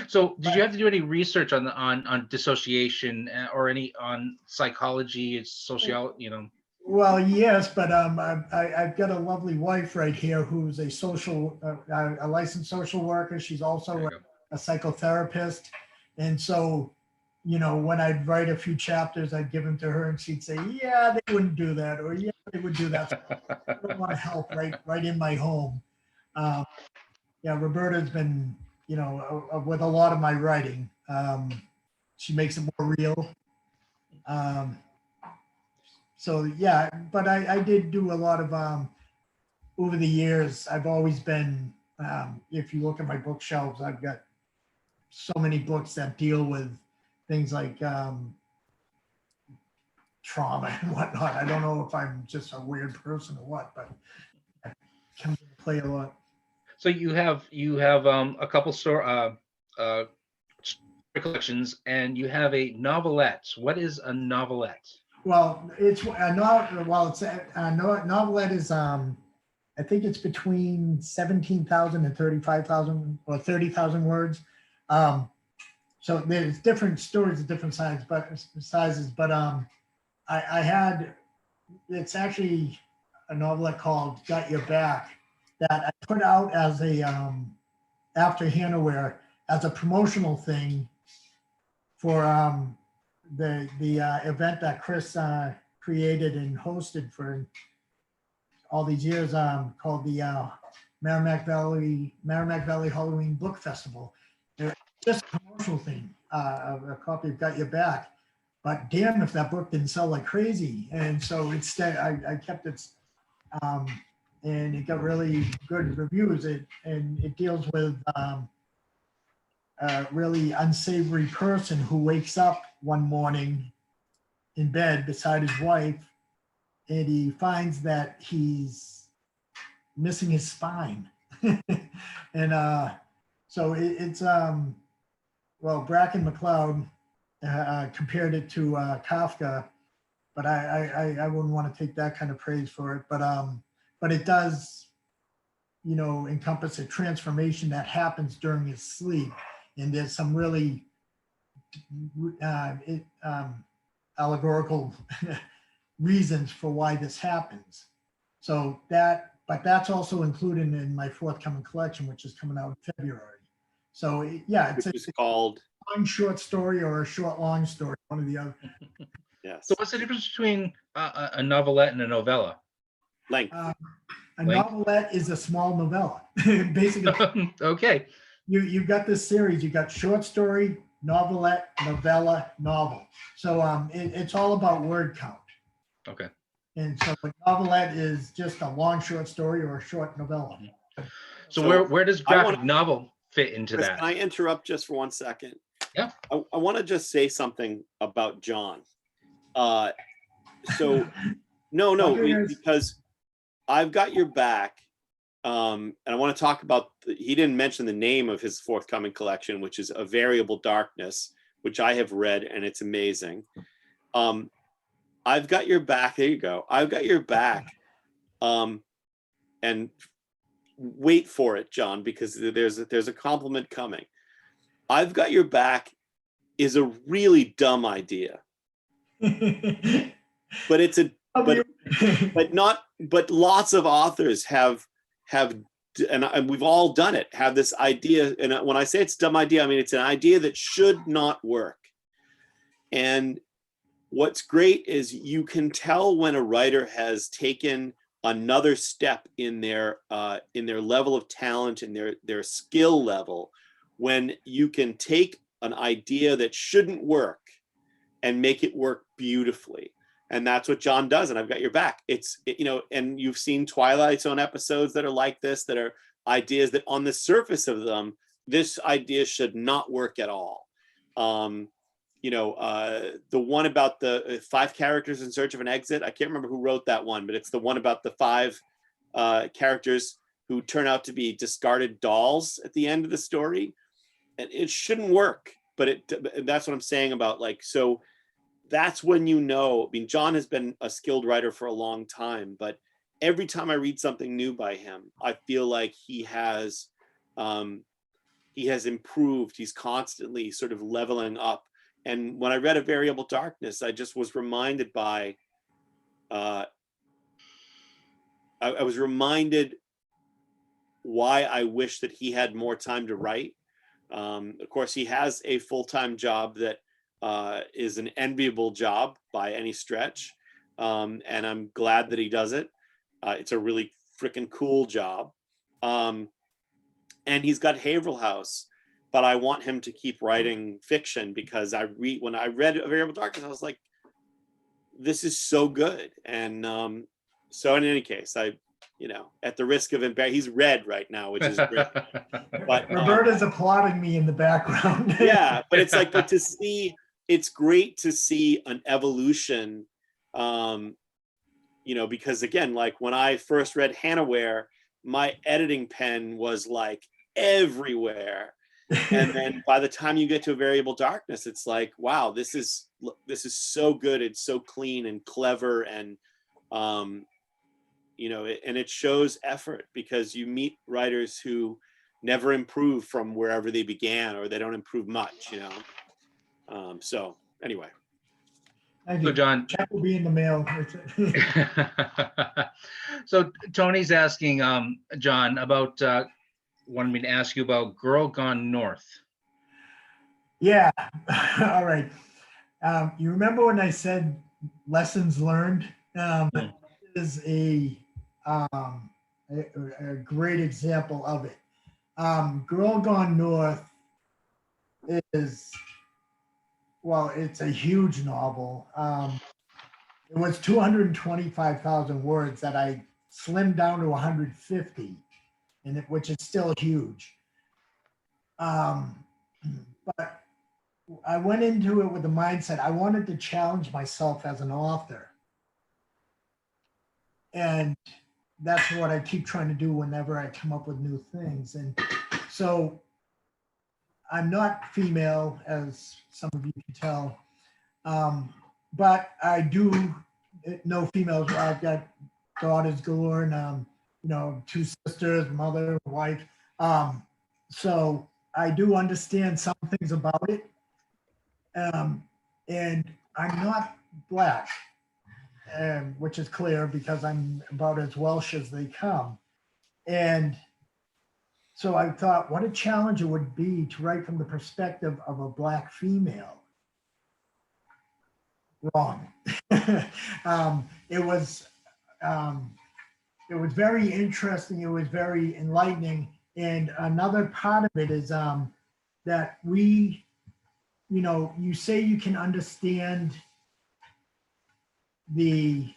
So did you have to do any research on dissociation or any on psychology, sociology, you know? Well, yes, but I've got a lovely wife right here who's a a licensed social worker. She's also a psychotherapist. And so, you know, when I'd write a few chapters, I'd give them to her and she'd say, yeah, they wouldn't do that. Or yeah, they would do that. So I don't want to help right in my home. Yeah, Roberta's been, you know, with a lot of my writing. She makes it more real. So yeah, but I did do a lot of, over the years, I've always been, if you look at my bookshelves, I've got so many books that deal with things like trauma and whatnot. I don't know if I'm just a weird person or what, but I come to play a lot. So you have a couple story collections, and you have a novelette. What is a novelette? Well, it's a novel. Well, it's a novelette is I think it's between 17,000 and 35,000 or 30,000 words. So there's different stories of different sizes, but I had, it's actually a novelette called Got Your Back that I put out as a after Hannahwhere as a promotional thing for the event that Chris created and hosted for all these years, called the Merrimack Valley Halloween Book Festival. Just a promotional thing, a copy of Got Your Back. but damn if that book didn't sell like crazy. And so instead I kept it, and it got really good reviews. It deals with a really unsavory person who wakes up one morning in bed beside his wife, and he finds that he's missing his spine. And so it's well, Bracken McLeod compared it to Kafka, but I wouldn't want to take that kind of praise for it. But it does, encompass a transformation that happens during his sleep, and there's some really allegorical reasons for why this happens. So but that's also included in my forthcoming collection, which is coming out in February. So it's called a long short story or a short long story, one or the other. Yes. So what's the difference between a novelette and a novella? Length. A novelette is a small novella. Basically, Okay. You've got this series. You've got short story, novelette, novella, novel. So it's all about word count. Okay. And so a novelette is just a long short story or a short novella. So where does graphic novel fit into Chris, that? can I interrupt just for 1 second? Yeah. I want to just say something about John. So because I've got your back. And I want to talk about, he didn't mention the name of his forthcoming collection, which is A Variable Darkness, which I have read, and it's amazing. I've got your back. There you go. I've got your back. And wait for it, John, because there's a compliment coming. I've got your back is a really dumb idea. But it's but lots of authors have and we've all done it, have this idea. And when I say it's a dumb idea, I mean, it's an idea that should not work. And what's great is you can tell when a writer has taken another step in their level of talent and their skill level, when you can take an idea that shouldn't work and make it work beautifully. And that's what John does. And I've got your back. And you've seen Twilight Zone episodes that are like this, that are ideas that on the surface of them, this idea should not work at all. The one about the 5 characters in search of an exit. I can't remember who wrote that one, but it's the one about the 5 characters who turn out to be discarded dolls at the end of the story. And it shouldn't work, but that's what I'm saying about so that's when I mean, John has been a skilled writer for a long time, but every time I read something new by him, I feel like he has improved. He's constantly sort of leveling up. And when I read A Variable Darkness, I just was reminded by, I was reminded why I wish that he had more time to write. Of course, he has a full-time job that is an enviable job by any stretch. And I'm glad that he does it. It's a really freaking cool job. And he's got Haverhill House, but I want him to keep writing fiction, because when I read A Variable Darkness, I was like, this is so good. And so in any case, at the risk of he's red right now, which is great. But Roberta's applauding me in the background. Yeah, but it's but to see, it's great to see an evolution, because again, when I first read Hannahwhere, my editing pen was everywhere. And then by the time you get to A Variable Darkness, it's wow, this is so good. It's so clean and clever. And, and it shows effort, because you meet writers who never improve from wherever they began, or they don't improve much, so anyway. So John, check will be in the mail. So Tony's asking John about wanted me to ask you about Girl Gone North. Yeah. All right. You remember when I said lessons learned? Is a great example of it. Girl Gone North is well, it's a huge novel. It was 225,000 words that I slimmed down to 150, which is still huge. But I went into it with the mindset I wanted to challenge myself as an author. And that's what I keep trying to do whenever I come up with new things. And so I'm not female, as some of you can tell, but I do know females. I've got daughters galore and, you know, 2 sisters, mother, wife. So I do understand some things about it. And I'm not Black, which is clear because I'm about as Welsh as they come. And so I thought, what a challenge it would be to write from the perspective of a Black female. Wrong. It was very interesting. It was very enlightening. And another part of it is that we, you know, you say you can understand the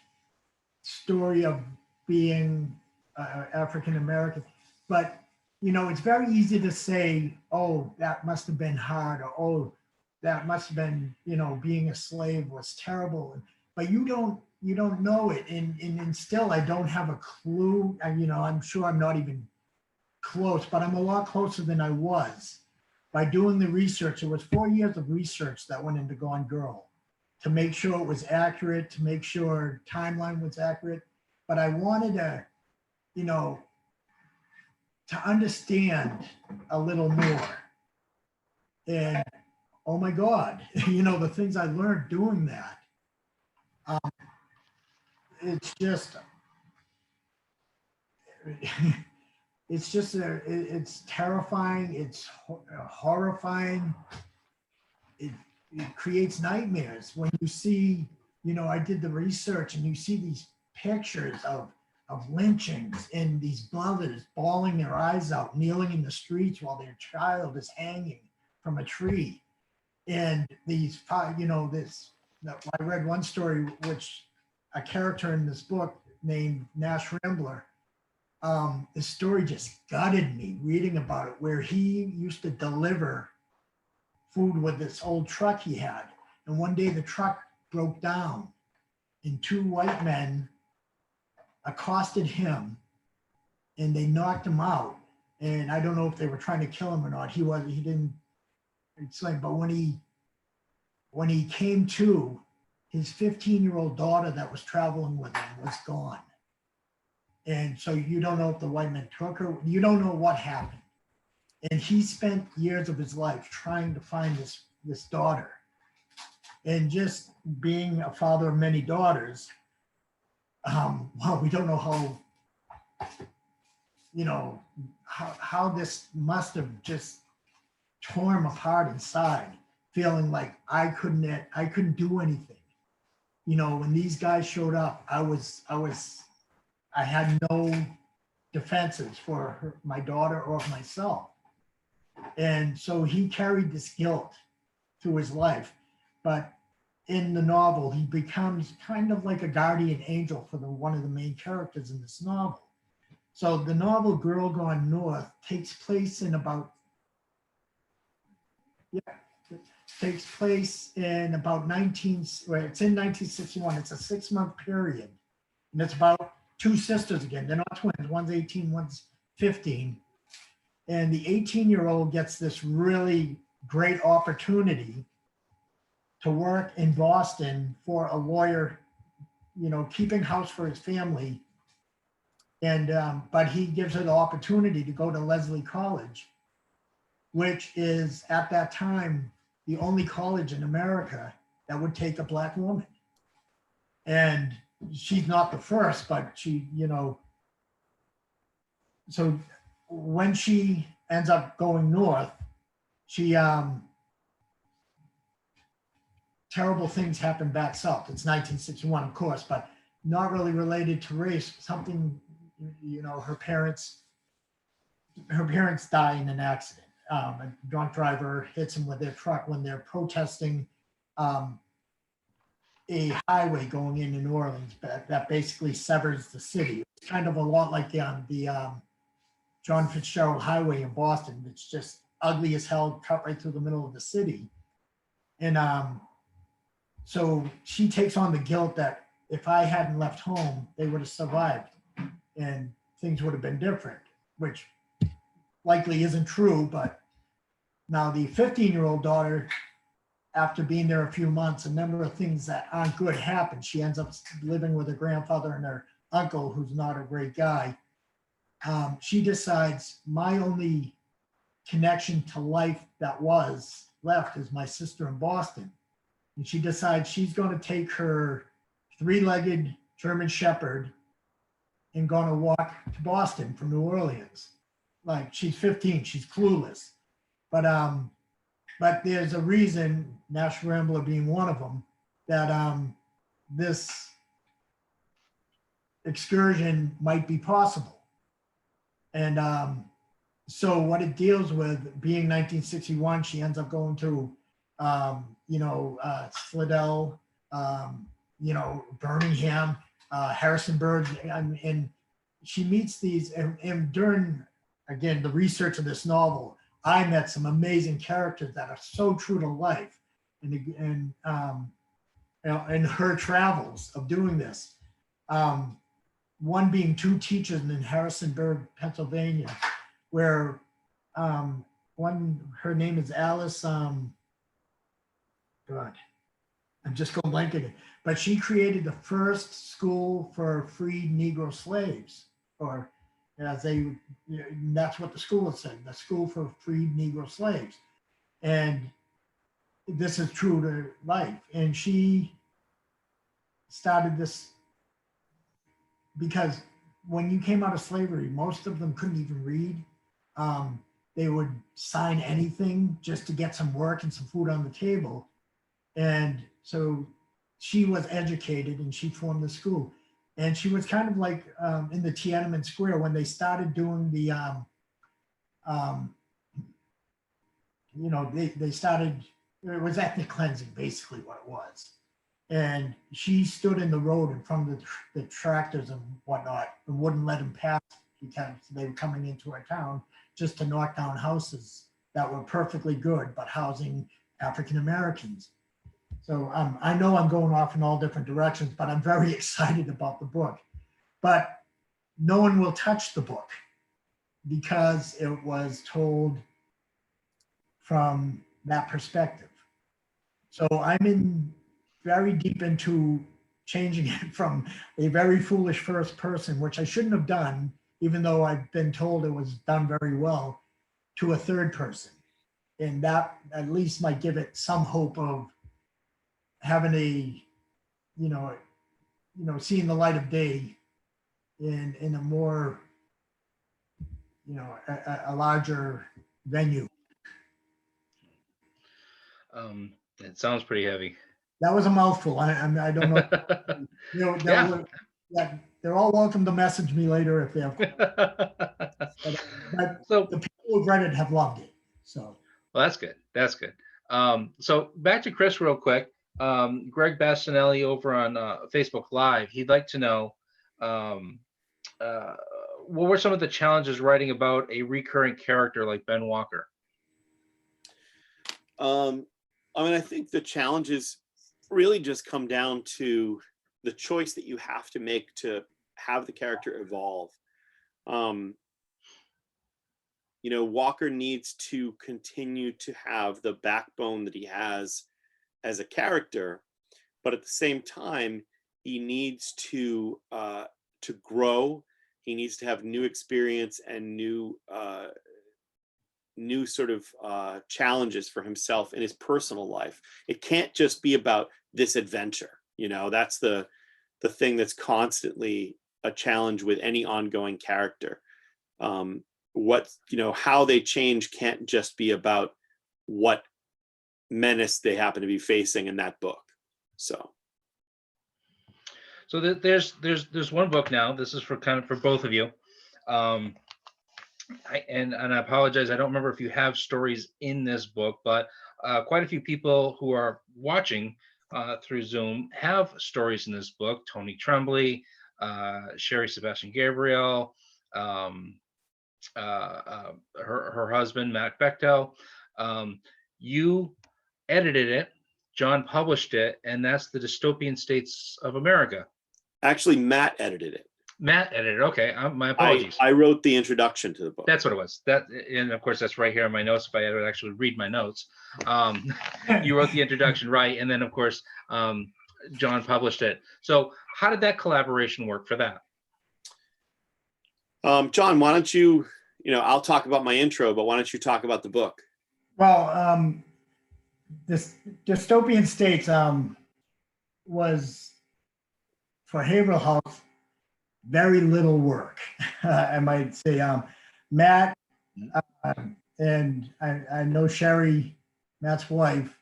story of being African American, but you know, it's very easy to say, oh, that must have been hard, or oh, that must have been, you know, being a slave was terrible. But you don't know it. And still I don't have a clue. You know, I'm sure I'm not even close, but I'm a lot closer than I was by doing the research. It was 4 years of research that went into Gone Girl to make sure it was accurate, to make sure timeline was accurate. But I wanted to, you know, to understand a little more. And oh my God, you know, the things I learned doing that. It's just, it's terrifying. It's horrifying. It creates nightmares when you see, you know, I did the research and you see these pictures of lynchings and these mothers bawling their eyes out, kneeling in the streets while their child is hanging from a tree. And these, you know, I read one story, which a character in this book named Nash Rambler, the story just gutted me reading about it, where he used to deliver food with this old truck he had. And one day the truck broke down and 2 white men accosted him and they knocked him out. And I don't know if they were trying to kill him or not. He didn't explain, but when he came to, his 15-year-old daughter that was traveling with him was gone. And so you don't know if the white men took her, you don't know what happened. And he spent years of his life trying to find this daughter. And just being a father of many daughters, well, we don't know how, you know, how this must have just torn him apart inside, feeling like I couldn't do anything. You know, when these guys showed up, I had no defenses for my daughter or myself. And so he carried this guilt through his life. But in the novel, he becomes kind of like a guardian angel for one of the main characters in this novel. So the novel Girl Gone North takes place in about 1961. It's a 6-month period. And it's about 2 sisters again. They're not twins. One's 18, one's 15. And the 18-year-old gets this really great opportunity to work in Boston for a lawyer, you know, keeping house for his family. And, but he gives her the opportunity to go to Lesley College, which is at that time, the only college in America that would take a Black woman. And she's not the first, but she, you know, so when she ends up going north, she, terrible things happen back south. It's 1961, of course, but not really related to race. Something, you know, her parents die in an accident. A drunk driver hits him with their truck when they're protesting a highway going into New Orleans that basically severs the city. It's kind of a lot like the John Fitzgerald Highway in Boston. It's just ugly as hell, cut right through the middle of the city. And so she takes on the guilt that if I hadn't left home, they would have survived and things would have been different, which likely isn't true. But now the 15-year-old daughter, after being there a few months, a number of things that aren't good happen. She ends up living with her grandfather and her uncle, who's not a great guy. She decides my only connection to life that was left is my sister in Boston. And she decides she's going to take her 3-legged German Shepherd and going to walk to Boston from New Orleans. Like, she's 15, she's clueless. But there's a reason, National Rambler being one of them, that this excursion might be possible. And so what it deals with, being 1961, she ends up going to, Slidell, Birmingham, Harrisonburg, and she meets these, and during, again, the research of this novel, I met some amazing characters that are so true to life, and in her travels of doing this. One being 2 teachers in Harrisonburg, Pennsylvania, where her name is Alice. God, I'm just going blank again. But she created the first school for freed Negro slaves, or as that's what the school said, the school for freed Negro slaves. And this is true to life. And she started this because when you came out of slavery, most of them couldn't even read. They would sign anything just to get some work and some food on the table. And so she was educated and she formed the school. And she was kind of like in the Tiananmen Square when they started doing the, they started, it was ethnic cleansing, basically what it was. And she stood in the road in front of the tractors and whatnot and wouldn't let them pass because they were coming into our town just to knock down houses that were perfectly good, but housing African Americans. So I know I'm going off in all different directions, but I'm very excited about the book. But no one will touch the book because it was told from that perspective. So I'm very deep into changing it from a very foolish first person, which I shouldn't have done, even though I've been told it was done very well, to a third person. And that at least might give it some hope of having seeing the light of day in a more, a larger venue. It sounds pretty heavy. That was a mouthful. I don't know. They're all welcome to message me later if they have questions. But So the people who've read it have loved it. So. Well, that's good. That's good. So back to Chris real quick. Greg Bastinelli over on Facebook Live, he'd like to know what were some of the challenges writing about a recurring character like Ben Walker? I think the challenges really just come down to the choice that you have to make to have the character evolve. Walker needs to continue to have the backbone that he has as a character, but at the same time, he needs to grow. He needs to have new experience and new sort of challenges for himself in his personal life. It can't just be about this adventure. That's the thing that's constantly a challenge with any ongoing character. How they change can't just be about what menace they happen to be facing in that book. So there's one book now. This is for both of you. And I apologize, I don't remember if you have stories in this book, but quite a few people who are watching through Zoom have stories in this book. Tony Tremblay, Sherry Sebastian Gabriel, her husband, Matt Bechtel. You edited it, John published it, and that's The Dystopian States of America. Actually, Matt edited it. Matt edited. Okay, my apologies. I wrote the introduction to the book. That's what it was. That, and of course, that's right here in my notes. If I would actually read my notes, you wrote the introduction, right? And then, of course, John published it. So, how did that collaboration work for that? John, why don't you? I'll talk about my intro, but why don't you talk about the book? Well, this Dystopian States was for Haverhill House very little work, I might say. Matt and I know Sherry, Matt's wife,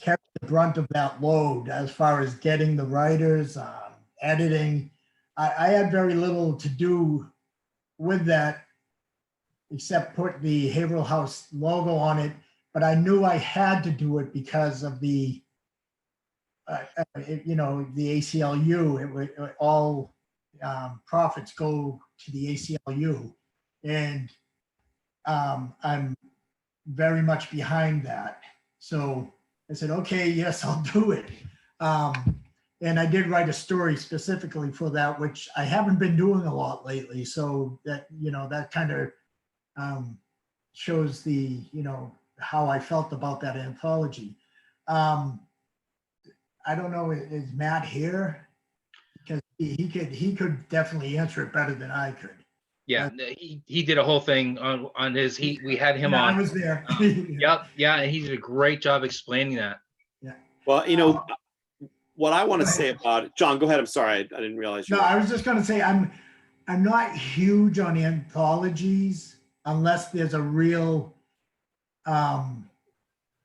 carried the brunt of that load as far as getting the writers, editing. I had very little to do with that except put the Haverhill House logo on it, but I knew I had to do it because of the, the ACLU. All profits go to the ACLU, and I'm very much behind that. So I said, okay, yes, I'll do it. And I did write a story specifically for that, which I haven't been doing a lot lately. So that, that kind of shows the, how I felt about that anthology. I don't know, is Matt here? Because he could definitely answer it better than I could. Yeah, he did a whole thing on his. We had him on. I was there. Yep, yeah, and he did a great job explaining that. Yeah. Well, what I want to say about it, John, go ahead. I'm sorry, I didn't realize you. No, I was just going to say I'm not huge on anthologies unless there's a real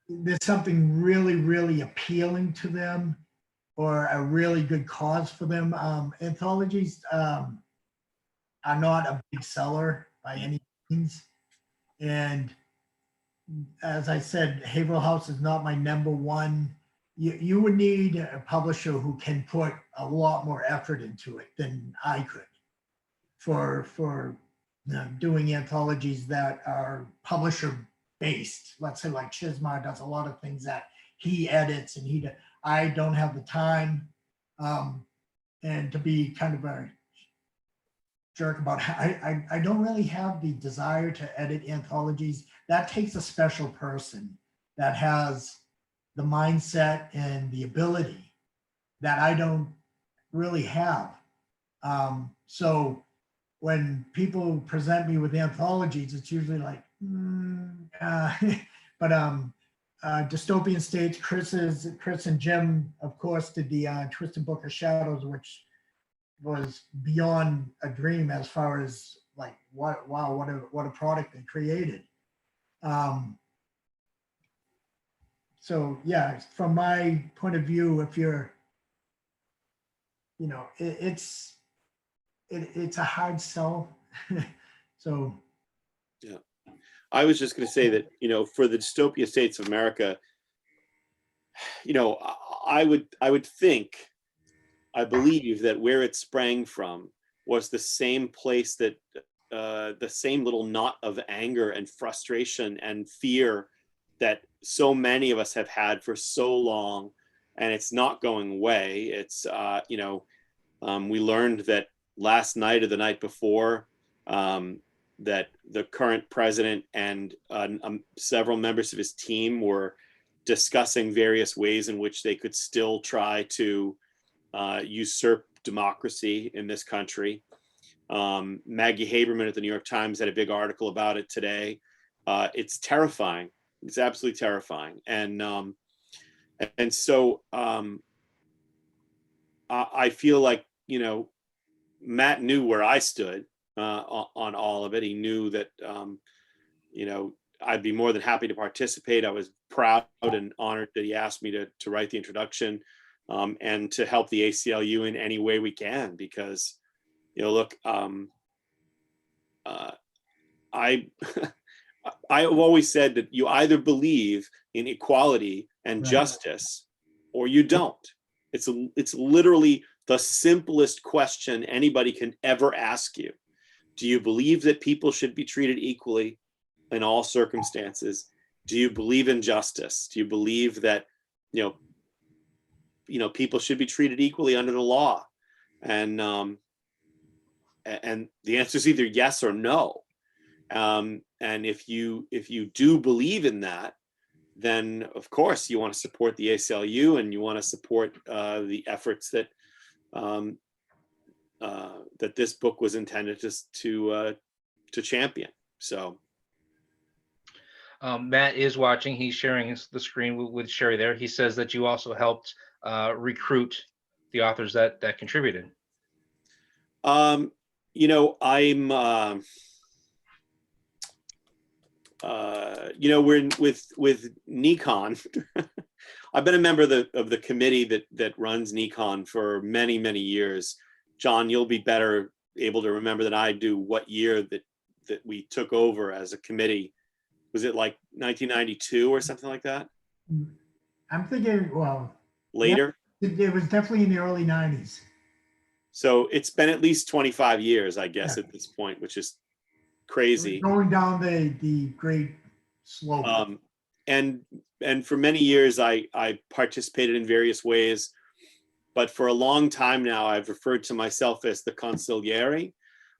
there's something really, really appealing to them or a really good cause for them. Anthologies are not a big seller by any means. And as I said, Haverhill House is not my number one. You would need a publisher who can put a lot more effort into it than I could for doing anthologies that are publisher based. Let's say like Chismar does a lot of things that he edits and I don't have the time and to be kind of a jerk about I don't really have the desire to edit anthologies. That takes a special person that has the mindset and the ability that I don't really have. So when people present me with anthologies, it's usually like, but Dystopian States, Chris and Jim, of course, did the Twisted Book of Shadows, which was beyond a dream as far as like, what a product they created. So yeah, from my point of view, if you're, it's a hard sell. So. Yeah, I was just going to say that, for the Dystopia States of America, I believe that where it sprang from was the same place that the same little knot of anger and frustration and fear that so many of us have had for so long, and it's not going away. It's, we learned that last night or the night before that the current president and several members of his team were discussing various ways in which they could still try to usurp democracy in this country. Maggie Haberman at the New York Times had a big article about it today. It's terrifying. It's absolutely terrifying. And so I feel like, Matt knew where I stood on all of it. He knew that, I'd be more than happy to participate. I was proud and honored that he asked me to write the introduction and to help the ACLU in any way we can, because, look, I've always said that you either believe in equality and Right. justice, or you don't. It's literally the simplest question anybody can ever ask you. Do you believe that people should be treated equally in all circumstances? Do you believe in justice? Do you believe that, people should be treated equally under the law? And the answer is either yes or no. And if you do believe in that, then of course you want to support the ACLU, and you want to support the efforts that that this book was intended to champion. So Matt is watching. He's sharing the screen with Sherry there. He says that you also helped recruit the authors that contributed. I'm we're with Nikon. I've been a member of the committee that runs Nikon for many, many years. John, you'll be better able to remember than I do what year that we took over as a committee. Was it like 1992 or something like that? I'm thinking, well, Later? yeah, it was definitely in the early 90s. So it's been at least 25 years, I guess, Yeah. at this point, which is crazy. Going down the great slope. And for many years, I participated in various ways, but for a long time now, I've referred to myself as the consigliere,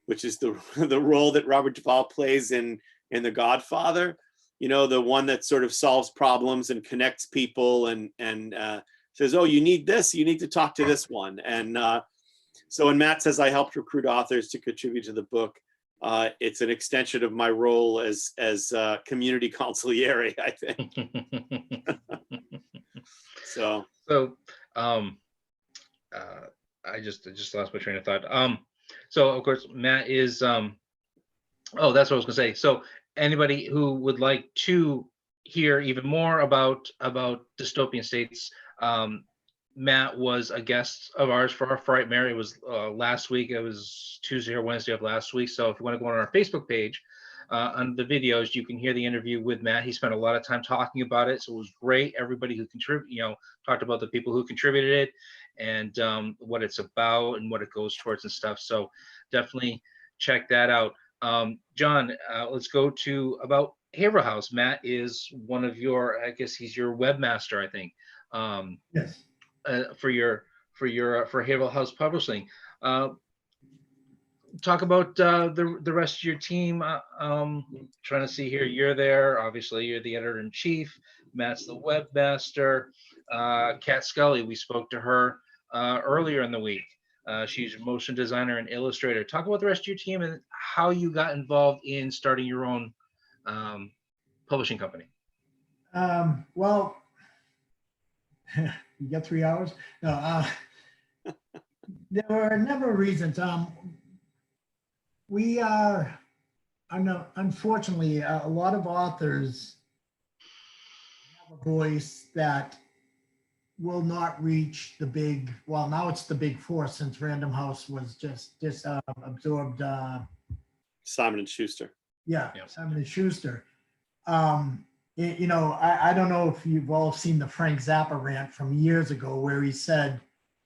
which is the role that Robert Duvall plays in The Godfather. The one that sort of solves problems and connects people and says, oh, you need this, you need to talk to this one. And so when Matt says I helped recruit authors to contribute to the book, it's an extension of my role as community consigliere, I think. So I just lost my train of thought. So of course Matt is oh, that's what I was gonna say. So anybody who would like to hear even more about dystopian states, Matt was a guest of ours for our Frightmare. It was last week. It was Tuesday or Wednesday of last week. So if you want to go on our Facebook page, on the videos, you can hear the interview with Matt. He spent a lot of time talking about it. So it was great. Everybody who talked about the people who contributed it and what it's about and what it goes towards and stuff. So definitely check that out. John, let's go to about Haverhill House. Matt is one of your, I guess he's your webmaster, I think. Yes. For Haverhill House Publishing. Talk about the rest of your team. Trying to see here. You're there. Obviously, you're the editor-in-chief. Matt's the webmaster. Kat Scully, we spoke to her earlier in the week. She's a motion designer and illustrator. Talk about the rest of your team and how you got involved in starting your own publishing company. Well, you got 3 hours? No, there were a number of reasons. We are, unfortunately, a lot of authors have a voice that will not reach the big, well, now it's the big four since Random House was just absorbed. Simon and Schuster. Yeah, Yep. Simon and Schuster. I don't know if you've all seen the Frank Zappa rant from years ago where he said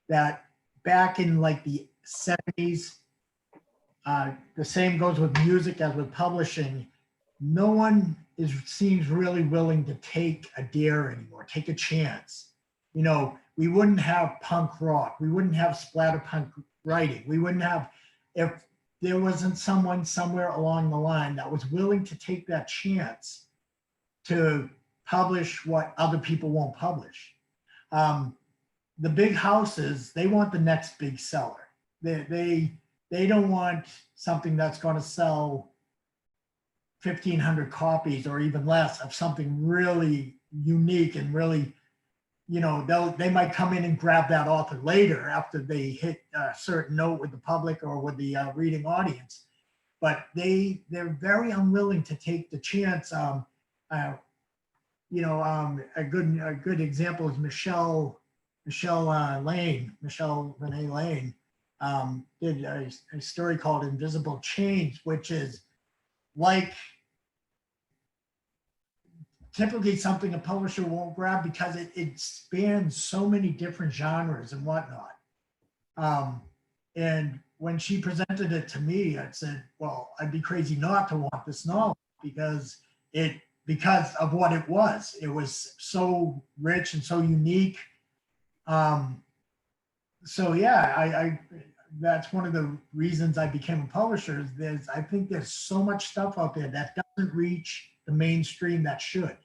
that back in like the 70s, the same goes with music as with publishing. No one seems really willing to take a dare anymore, take a chance. We wouldn't have punk rock. We wouldn't have splatterpunk writing. We wouldn't have, if there wasn't someone somewhere along the line that was willing to take that chance to publish what other people won't publish. The big houses, they want the next big seller. They don't want something that's going to sell 1,500 copies or even less of something really unique and really, they might come in and grab that author later after they hit a certain note with the public or with the reading audience. But they're very unwilling to take the chance. A good example is Michelle Renee Lane did a story called Invisible Chains, which is like typically something a publisher won't grab because it spans so many different genres and whatnot. And when she presented it to me, I said, well, I'd be crazy not to want this novel because of what it was. It was so rich and so unique. So yeah, I that's one of the reasons I became a publisher. I think there's so much stuff out there that doesn't reach the mainstream that should.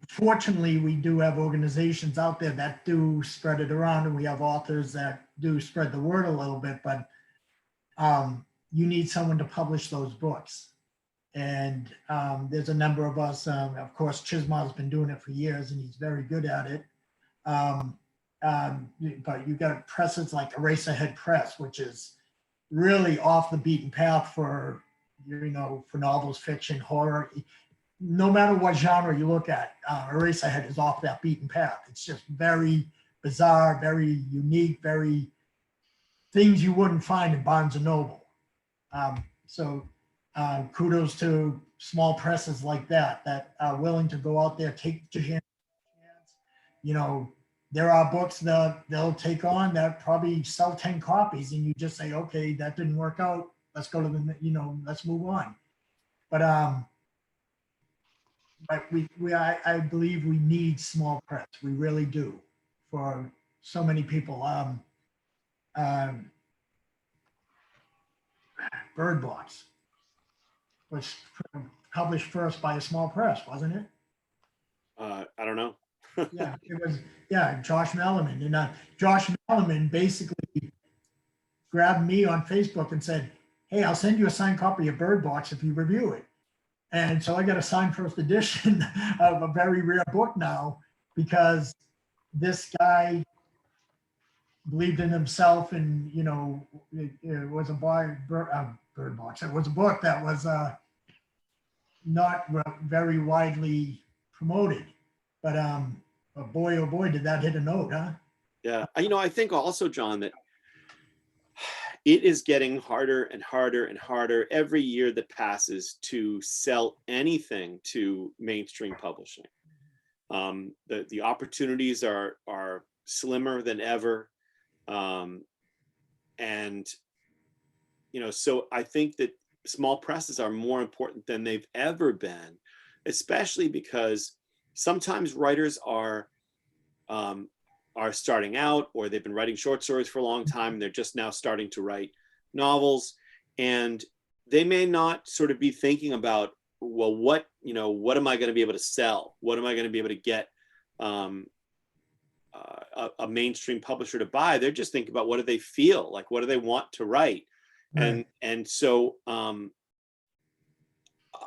Fortunately, we do have organizations out there that do spread it around, and we have authors that do spread the word a little bit, but you need someone to publish those books. And there's a number of us, of course, Chismar's been doing it for years and he's very good at it. But you've got presses like Eraserhead Press, which is really off the beaten path for, for novels, fiction, horror. No matter what genre you look at, Eraserhead is off that beaten path. It's just very bizarre, very unique, very things you wouldn't find in Barnes and Noble. So kudos to small presses like that are willing to go out there, take the chance. There are books that they'll take on that probably sell 10 copies and you just say, okay, that didn't work out. Let's go to the, let's move on. But I believe we need small press. We really do for so many people. Bird Box was published first by a small press, wasn't it? I don't know. Yeah, it was. Yeah, Josh Melliman. And Josh Melliman basically grabbed me on Facebook and said, hey, I'll send you a signed copy of Bird Box if you review it. And so I got a signed first edition of a very rare book now because this guy believed in himself and, it was a Bird Box. It was a book that was not very widely promoted, but boy, oh boy, did that hit a note, huh? Yeah. I think also, John, that it is getting harder and harder and harder every year that passes to sell anything to mainstream publishing. The opportunities are slimmer than ever. So I think that small presses are more important than they've ever been, especially because sometimes writers are starting out, or they've been writing short stories for a long time and they're just now starting to write novels, and they may not sort of be thinking about, well, what am I going to be able to sell? What am I going to be able to get a mainstream publisher to buy? They're just thinking about what do they feel like, what do they want to write. Right. And so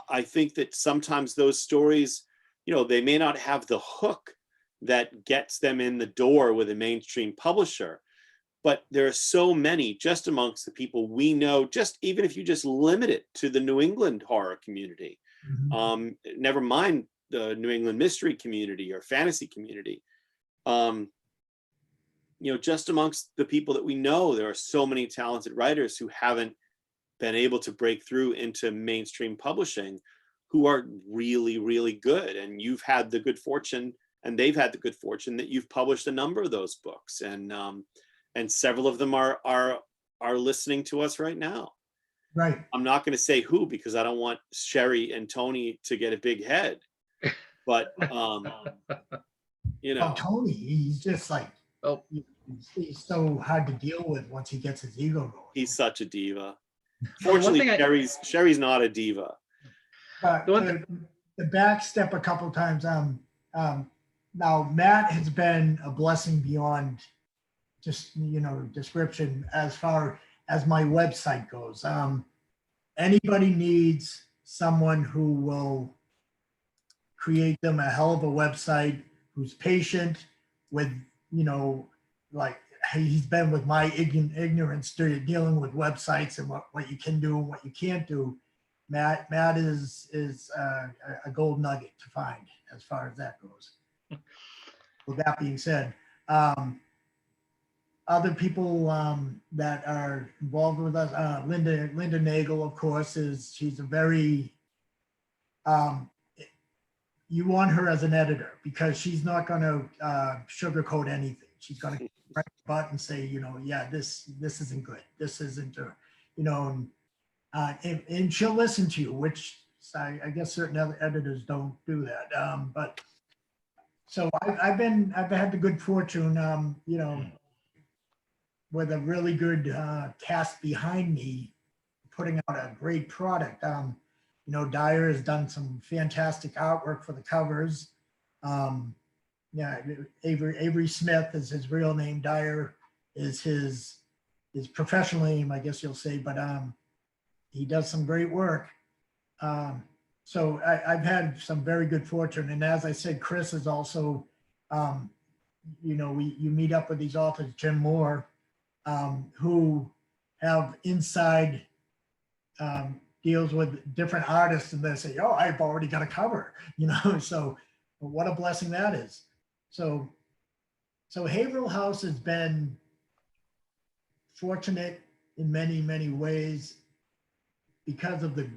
I think that sometimes those stories, they may not have the hook that gets them in the door with a mainstream publisher, but there are so many just amongst the people we know, just even if you just limit it to the New England horror community, never mind the New England mystery community or fantasy community. Just amongst the people that we know, there are so many talented writers who haven't been able to break through into mainstream publishing, who are really, really good. And you've had the good fortune, and they've had the good fortune that you've published a number of those books, and several of them are listening to us right now. Right. I'm not going to say who, because I don't want Sherry and Tony to get a big head, but Tony, he's just like, he's so hard to deal with once he gets his ego going. He's such a diva. Fortunately, Sherry's not a diva. But the back step a couple times. Now Matt has been a blessing beyond just description as far as my website goes. Anybody needs someone who will create them a hell of a website, who's patient with, like he's been with my ignorance dealing with websites and what you can do and what you can't do. Matt is a gold nugget to find as far as that goes. With that being said, other people that are involved with us, Linda Nagel, of course, she's a very, you want her as an editor because she's not going to sugarcoat anything. She's going to press the button and say, yeah, this isn't good. This isn't, and she'll listen to you, which I guess certain other editors don't do that. But so I've had the good fortune, with a really good cast behind me, putting out a great product. Dyer has done some fantastic artwork for the covers. Avery Smith is his real name. Dyer is his professional name, I guess you'll say, but he does some great work. So I've had some very good fortune. And as I said, Chris is also, you meet up with these authors, Jim Moore, who have inside deals with different artists, and they say, oh, I've already got a cover, so what a blessing that is. So Haverhill House has been fortunate in many, many ways because of the,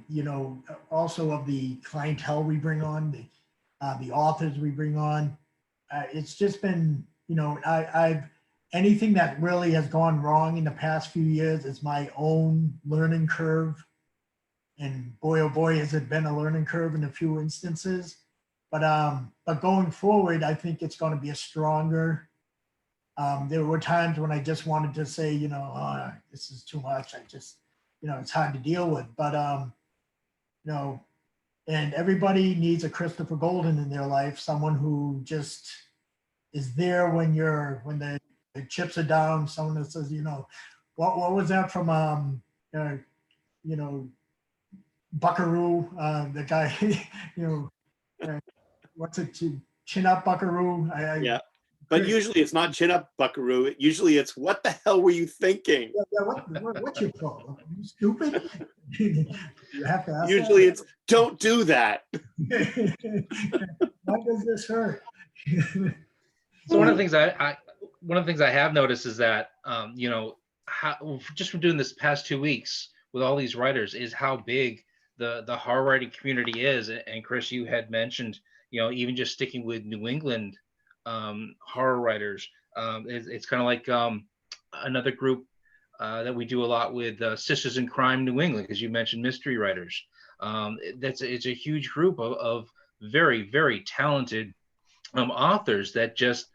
also of the clientele we bring on, the authors we bring on. It's just been, I've anything that really has gone wrong in the past few years is my own learning curve. And boy, oh boy, has it been a learning curve in a few instances. But going forward, I think it's going to be a stronger. There were times when I just wanted to say, this is too much. I just, it's hard to deal with. But, and everybody needs a Christopher Golden in their life, someone who just is there when the chips are down, someone that says, what was that from, Buckaroo, the guy, what's it, Chin Up Buckaroo? Yeah, but usually it's not Chin Up Buckaroo. Usually it's, what the hell were you thinking? What's your problem? Are you stupid? You have to ask usually that. It's, don't do that. Why does this hurt? So one of the things I have noticed is that, just from doing this past 2 weeks with all these writers, is how big the horror writing community is. And Chris, you had mentioned, even just sticking with New England horror writers, it's kind of like another group that we do a lot with, Sisters in Crime New England, because you mentioned mystery writers. It's a huge group of very, very talented authors that just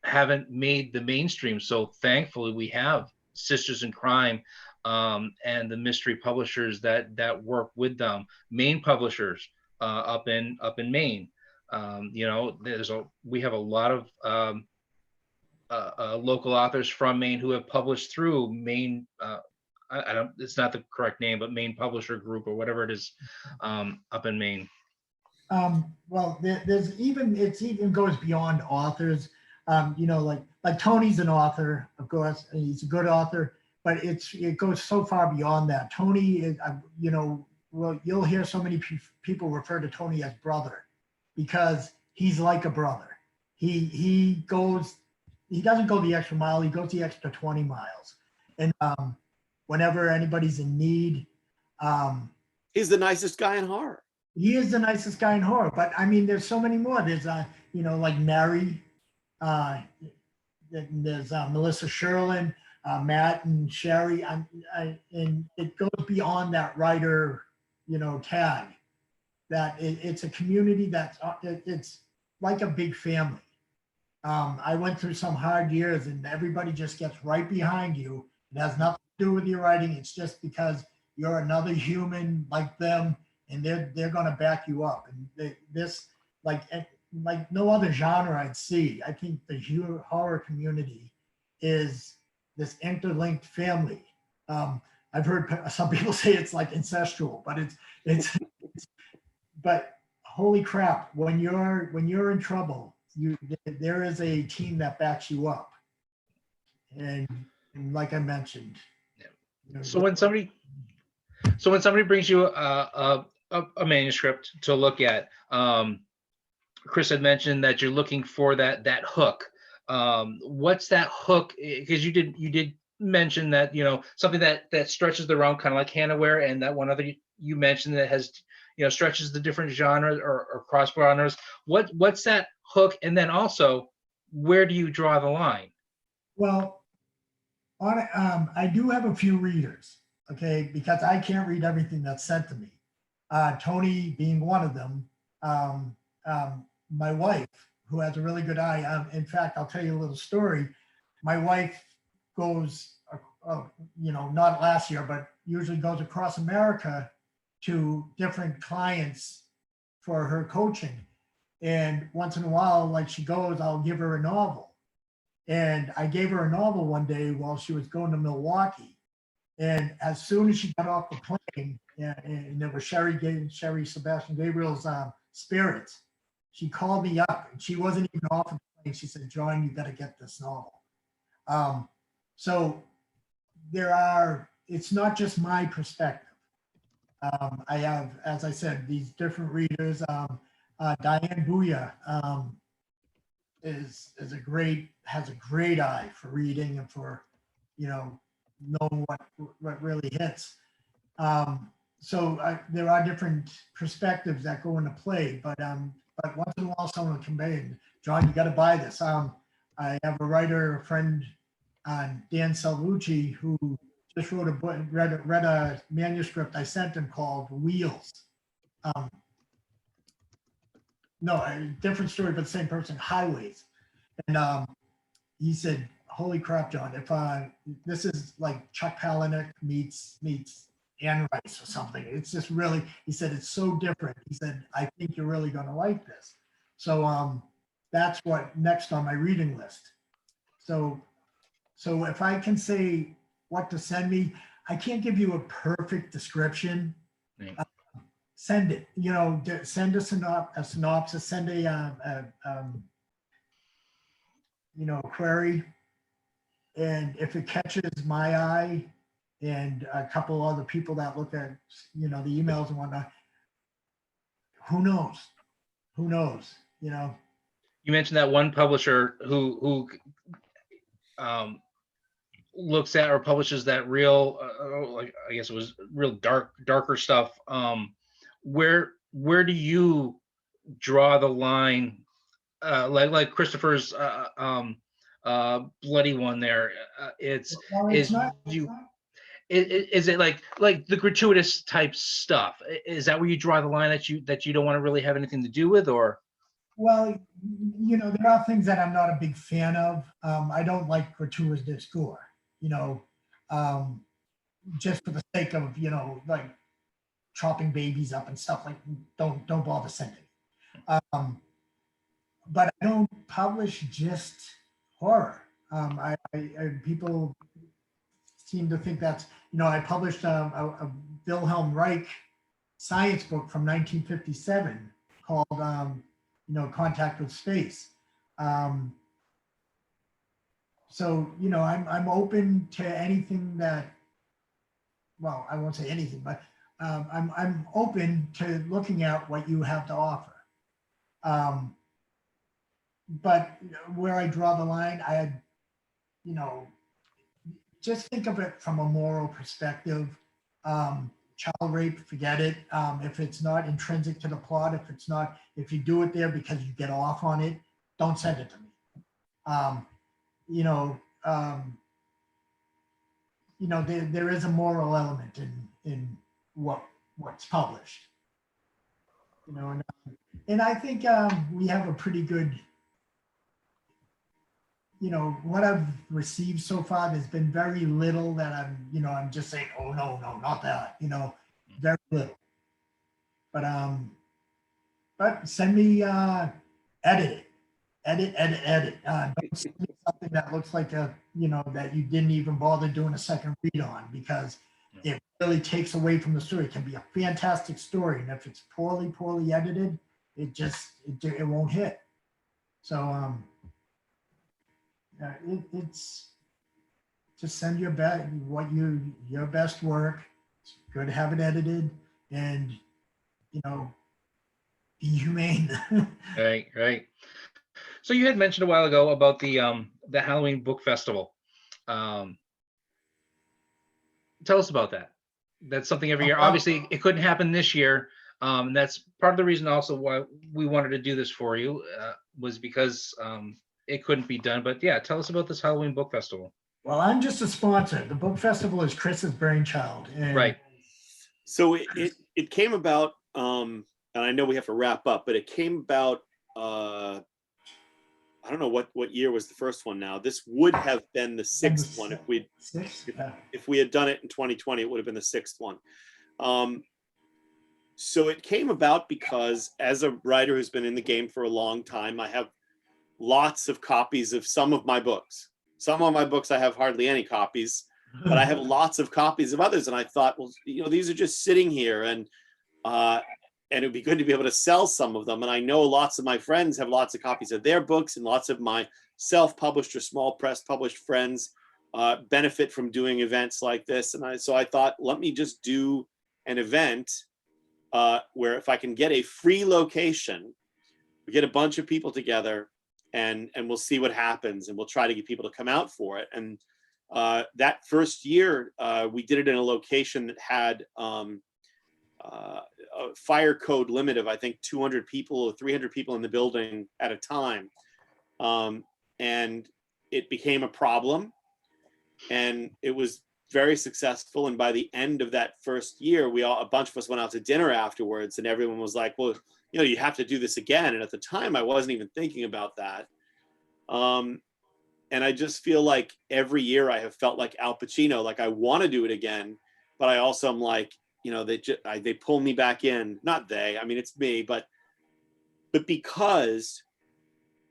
haven't made the mainstream. So thankfully we have Sisters in Crime and the mystery publishers that work with them, Maine publishers up in Maine. We have a lot of local authors from Maine who have published through Maine. It's not the correct name, but Maine Publisher Group or whatever it is, up in Maine. Well, it even goes beyond authors. Like Tony's an author, of course, and he's a good author, but it goes so far beyond that. Tony is, well, you'll hear so many people refer to Tony as brother because he's like a brother. He doesn't go the extra mile, he goes the extra 20 miles. And whenever anybody's in need, he's the nicest guy in horror. He is the nicest guy in horror, but I mean, there's so many more. There's, like Mary, there's Melissa Sherlin, Matt and Sherry, and it goes beyond that writer, tag. That it's a community it's like a big family. I went through some hard years, and everybody just gets right behind you. It has nothing to do with your writing. It's just because you're another human like them, and they're going to back you up. And this, like no other genre I'd see. I think the horror community is this interlinked family. I've heard some people say it's like incestual, but it's but holy crap, when you're in trouble, there is a team that backs you up. And like I mentioned. So when somebody brings you a manuscript to look at, Chris had mentioned that you're looking for that hook. What's that hook? Because you did mention that, something that stretches the realm, kind of like Hannahwhere, and that one other you mentioned that has, stretches the different genres or cross genres. What's that hook? And then also, where do you draw the line? Well, I do have a few readers, okay, because I can't read everything that's sent to me. Tony being one of them. My wife, who has a really good eye. In fact, I'll tell you a little story. My wife goes, not last year, but usually goes across America to different clients for her coaching. And once in a while, like she goes, I'll give her a novel. And I gave her a novel one day while she was going to Milwaukee. And as soon as she got off the plane, and there was Sherry Sebastian Gabriel's Spirits, she called me up, and she wasn't even off the plane. She said, "John, you got to get this novel." So it's not just my perspective. I have, as I said, these different readers. Diane Booya has a great eye for reading and for, knowing what really hits. So there are different perspectives that go into play, but once in a while someone will come in, "John, you got to buy this." I have a writer, a friend, Dan Salvucci, who just wrote a book, read a manuscript I sent him called Wheels. No, a different story, but the same person, Highways. And he said, "Holy crap, John, if this is like Chuck Palahniuk meets Anne Rice or something. It's just really," he said, "it's so different." He said, "I think you're really going to like this." So that's what next on my reading list. So if I can say what to send me, I can't give you a perfect description. Right. Send it, send a synopsis, send a query. And if it catches my eye and a couple other people that look at, the emails and whatnot, who knows? You mentioned that one publisher who looks at or publishes that real, like I guess it was real darker stuff. Where do you draw the line? Like Christopher's bloody one there. Is it like the gratuitous type stuff? Is that where you draw the line that you don't want to really have anything to do with, or? Well, there are things that I'm not a big fan of. I don't like gratuitous gore, just for the sake of, like chopping babies up and stuff. Like, don't bother sending. But I don't publish just horror. People seem to think that's, I published a Wilhelm Reich science book from 1957 called, Contact with Space. So, I'm open to anything that, well, I won't say anything, but I'm open to looking at what you have to offer. But where I draw the line, just think of it from a moral perspective. Child rape, forget it. If it's not intrinsic to the plot, if you do it there because you get off on it, don't send it to me. There is a moral element in what's published. And I think we have a pretty good, what I've received so far, there's been very little that I'm just saying, "Oh, no, not that," very little. But send me, edit. Don't send me something that looks like that you didn't even bother doing a second read on, because it really takes away from the story. It can be a fantastic story, and if it's poorly edited, it won't hit. So it's just send your best, your best work. It's good to have it edited, and be humane. Right. So you had mentioned a while ago about the Halloween book festival. Tell us about that. That's something every year. Obviously, it couldn't happen this year. And that's part of the reason also why we wanted to do this for you was because it couldn't be done. But yeah, tell us about this Halloween book festival. Well, I'm just a sponsor. The book festival is Chris's brainchild. And Right. So it came about, and I know we have to wrap up, but it came about, I don't know what year was the first one now. This would have been the sixth one if we had done it in 2020, it would have been the sixth one. So it came about because as a writer who's been in the game for a long time, I have lots of copies of some of my books. Some of my books I have hardly any copies, but I have lots of copies of others. And I thought, well, these are just sitting here, and it'd be good to be able to sell some of them. And I know lots of my friends have lots of copies of their books, and lots of my self-published or small press published friends benefit from doing events like this. And so I thought, let me just do an event where if I can get a free location, we get a bunch of people together, and we'll see what happens, and we'll try to get people to come out for it. And that first year, we did it in a location that had a fire code limit of, I think, 200 people or 300 people in the building at a time. And it became a problem, and it was very successful. And by the end of that first year, a bunch of us went out to dinner afterwards, and everyone was like, well, you have to do this again. And at the time I wasn't even thinking about that. And I just feel like every year I have felt like Al Pacino, like I want to do it again, but I also am like, they pull me back in. Not they, I mean, it's me, but because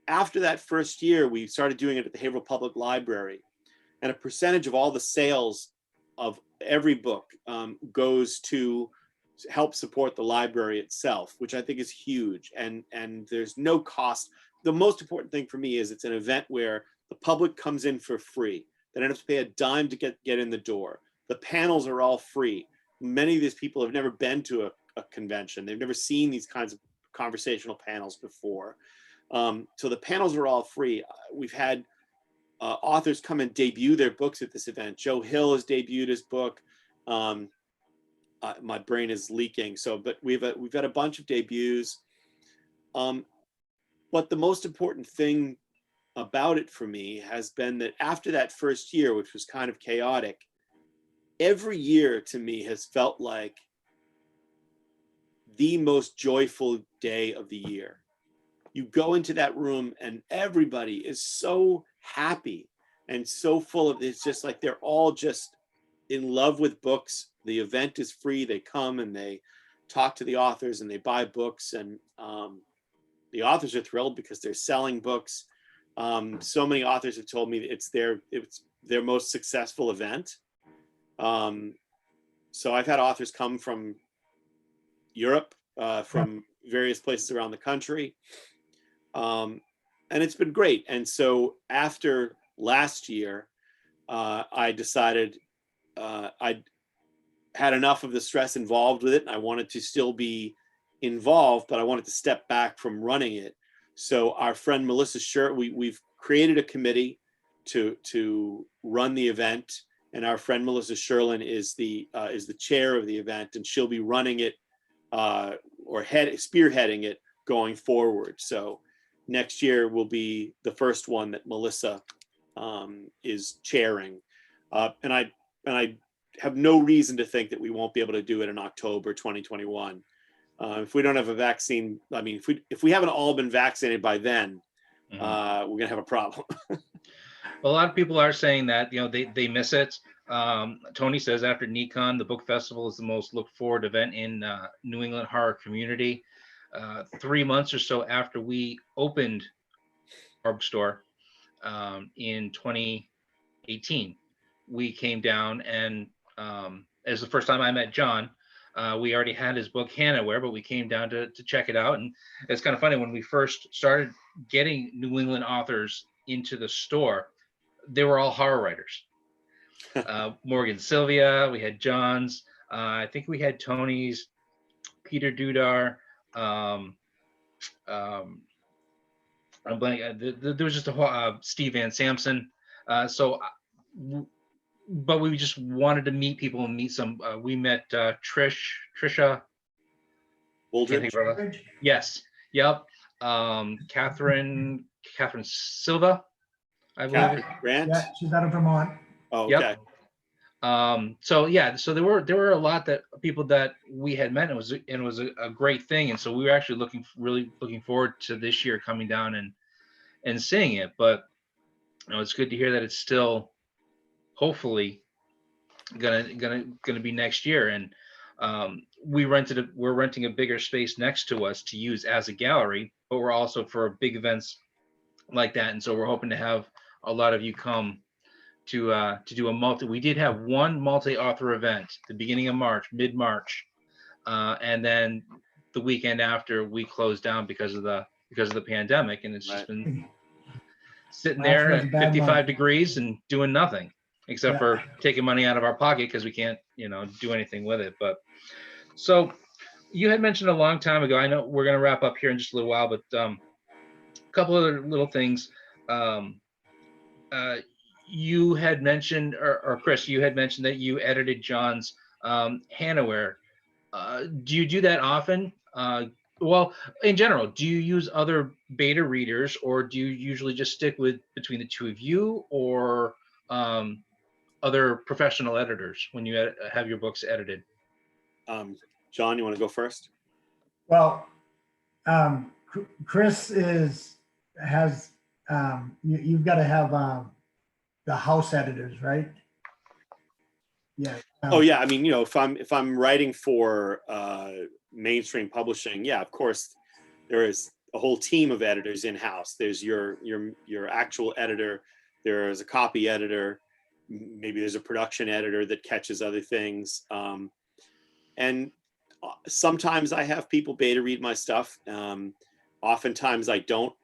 after that first year, we started doing it at the Haverhill Public Library, and a percentage of all the sales of every book goes to help support the library itself, which I think is huge. And there's no cost. The most important thing for me is it's an event where the public comes in for free. They don't have to pay a dime to get in the door. The panels are all free. Many of these people have never been to a convention. They've never seen these kinds of conversational panels before. So the panels are all free. We've had authors come and debut their books at this event. Joe Hill has debuted his book. My brain is leaking. But we've had a bunch of debuts. But the most important thing about it for me has been that after that first year, which was kind of chaotic, every year to me has felt like the most joyful day of the year. You go into that room and everybody is so happy and so full of, it's just like they're all just in love with books. The event is free. They come and they talk to the authors and they buy books, and the authors are thrilled because they're selling books. So many authors have told me it's their most successful event. So I've had authors come from Europe, from various places around the country. And it's been great. And so after last year, I decided I'd had enough of the stress involved with it, and I wanted to still be involved, but I wanted to step back from running it. So our friend Melissa we've created a committee to run the event, and our friend Melissa Sherlin is the chair of the event, and she'll be running it or spearheading it going forward. So next year will be the first one that Melissa is chairing, and I have no reason to think that we won't be able to do it in October 2021. If we don't have a vaccine, I mean, if we haven't all been vaccinated by then, we're gonna have a problem. Well, a lot of people are saying that they miss it. Tony says after NeCon, the book festival is the most looked forward event in New England horror community. 3 months or so after we opened our bookstore in 2018, we came down, and as the first time I met John, we already had his book Hannahwhere, but we came down to check it out. And it's kind of funny, when we first started getting New England authors into the store, they were all horror writers. Morgan Sylvia, we had John's, I think we had Tony's, Peter Dudar, I'm blank. There was just a whole Steve Van Samson. But we just wanted to meet people and meet some. We met Trisha. Can't think Aldridge. of her. Yes. Yep. Catherine Silva, I believe. Yeah. Grant. Yeah, she's out of Vermont. Oh, Yep. okay. So there were a lot that people that we had met, and it was a great thing, and so we were actually really looking forward to this year coming down and seeing it. But it's good to hear that it's still hopefully gonna be next year. And we're renting a bigger space next to us to use as a gallery, but we're also for big events like that, and so we're hoping to have a lot of you come to do we did have one multi-author event the beginning of mid-March, and then the weekend after we closed down because of the pandemic, and it's just been sitting there at 55 degrees and doing nothing except for taking money out of our pocket because we can't do anything with it. But so you had mentioned a long time ago, I know we're going to wrap up here in just a little while, but a couple other little things. You had mentioned, or Chris, you had mentioned that you edited John's Hannahwhere. Do you do that often? Well, in general, do you use other beta readers, or do you usually just stick with between the two of you, or other professional editors when you have your books edited? John, you want to go first? Well, Chris has you've got to have the house editors, right? Yeah. Oh yeah, I mean, if I'm writing for mainstream publishing, yeah, of course, there is a whole team of editors in house. There's your actual editor. There's a copy editor. Maybe there's a production editor that catches other things. And sometimes I have people beta read my stuff. Oftentimes I don't.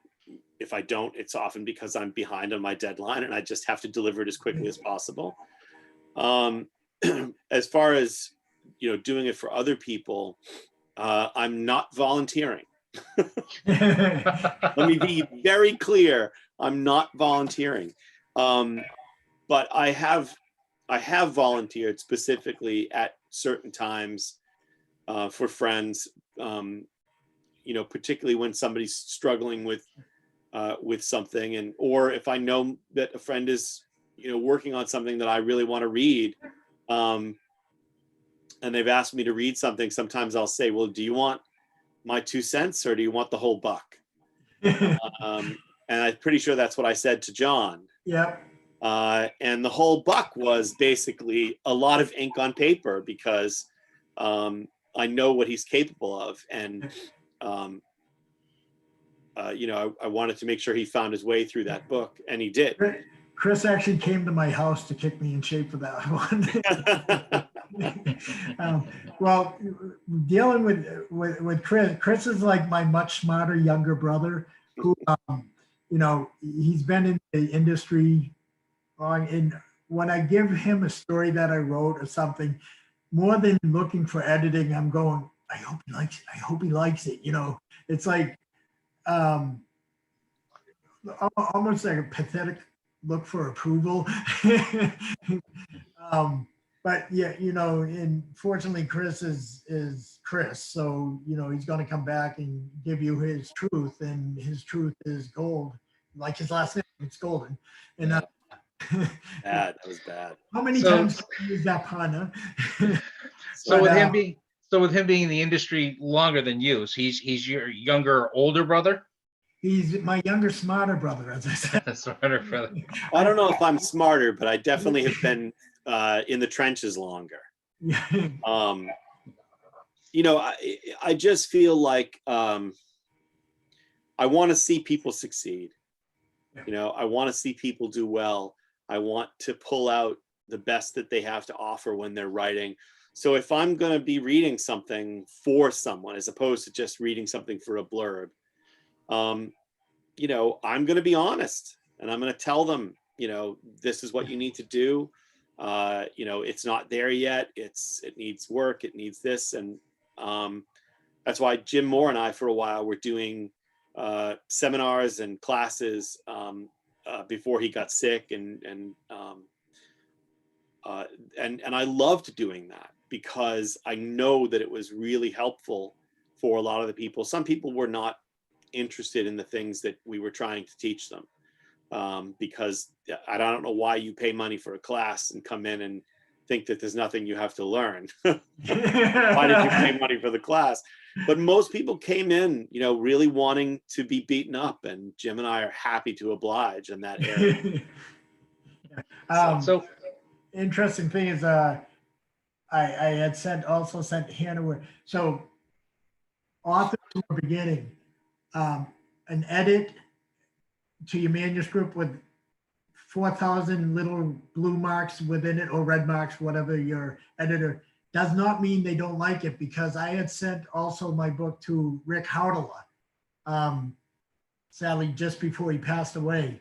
If I don't, it's often because I'm behind on my deadline and I just have to deliver it as quickly as possible. As far as doing it for other people, I'm not volunteering. Let me be very clear. I'm not volunteering. But I have volunteered specifically at certain times for friends, particularly when somebody's struggling with something, or if I know that a friend is working on something that I really want to read, and they've asked me to read something, sometimes I'll say, well, do you want my 2 cents or do you want the whole buck? And I'm pretty sure that's what I said to John. Yep. And the whole buck was basically a lot of ink on paper, because I know what he's capable of, and I wanted to make sure he found his way through that book, and he did. Chris actually came to my house to kick me in shape for that one. Well, dealing with Chris is like my much smarter younger brother who, he's been in the industry long. And when I give him a story that I wrote or something, more than looking for editing, I'm going, I hope he likes it. I hope he likes it. It's like, almost like a pathetic look for approval. But yeah, and fortunately Chris is Chris. So, he's going to come back and give you his truth, and his truth is gold. Like his last name, it's golden. And bad. That was bad. How many times did you use that pun? So with him being in the industry longer than you, so he's your younger, older brother? He's my younger, smarter brother, as I said. Smarter brother. I don't know if I'm smarter, but I definitely have been in the trenches longer. I just feel like I want to see people succeed. I want to see people do well. I want to pull out the best that they have to offer when they're writing. So if I'm going to be reading something for someone, as opposed to just reading something for a blurb, I'm going to be honest, and I'm going to tell them, this is what you need to do. It's not there yet. It needs work. It needs this. And that's why Jim Moore and I, for a while, were doing seminars and classes before he got sick, and I loved doing that because I know that it was really helpful for a lot of the people. Some people were not interested in the things that we were trying to teach them, because I don't know why you pay money for a class and come in and think that there's nothing you have to learn. Why did you pay money for the class? But most people came in, really wanting to be beaten up, and Jim and I are happy to oblige in that area. So Interesting thing is, I had also sent Hannahwhere. So authors who are beginning, an edit to your manuscript with 4,000 little blue marks within it, or red marks, whatever your editor, does not mean they don't like it, because I had sent also my book to Rick Howdala, sadly just before he passed away.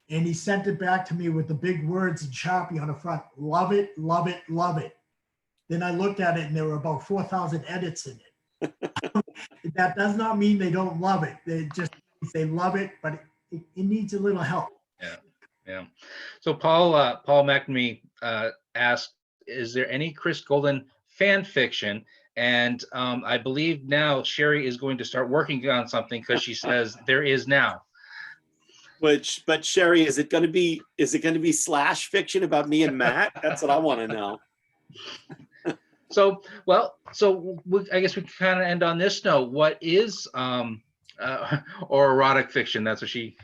And he sent it back to me with the big words in Sharpie on the front: love it, love it, love it. Then I looked at it and there were about 4,000 edits in it. That does not mean they don't love it. They love it, but it needs a little help. Yeah. So Paul McNamee asked, is there any Chris Golden fan fiction? And I believe now Sherry is going to start working on something, because she says there is now. But Sherry, is it going to be slash fiction about me and Matt? That's what I want to know. So I guess we can kind of end on this note. What is or erotic fiction? That's what she.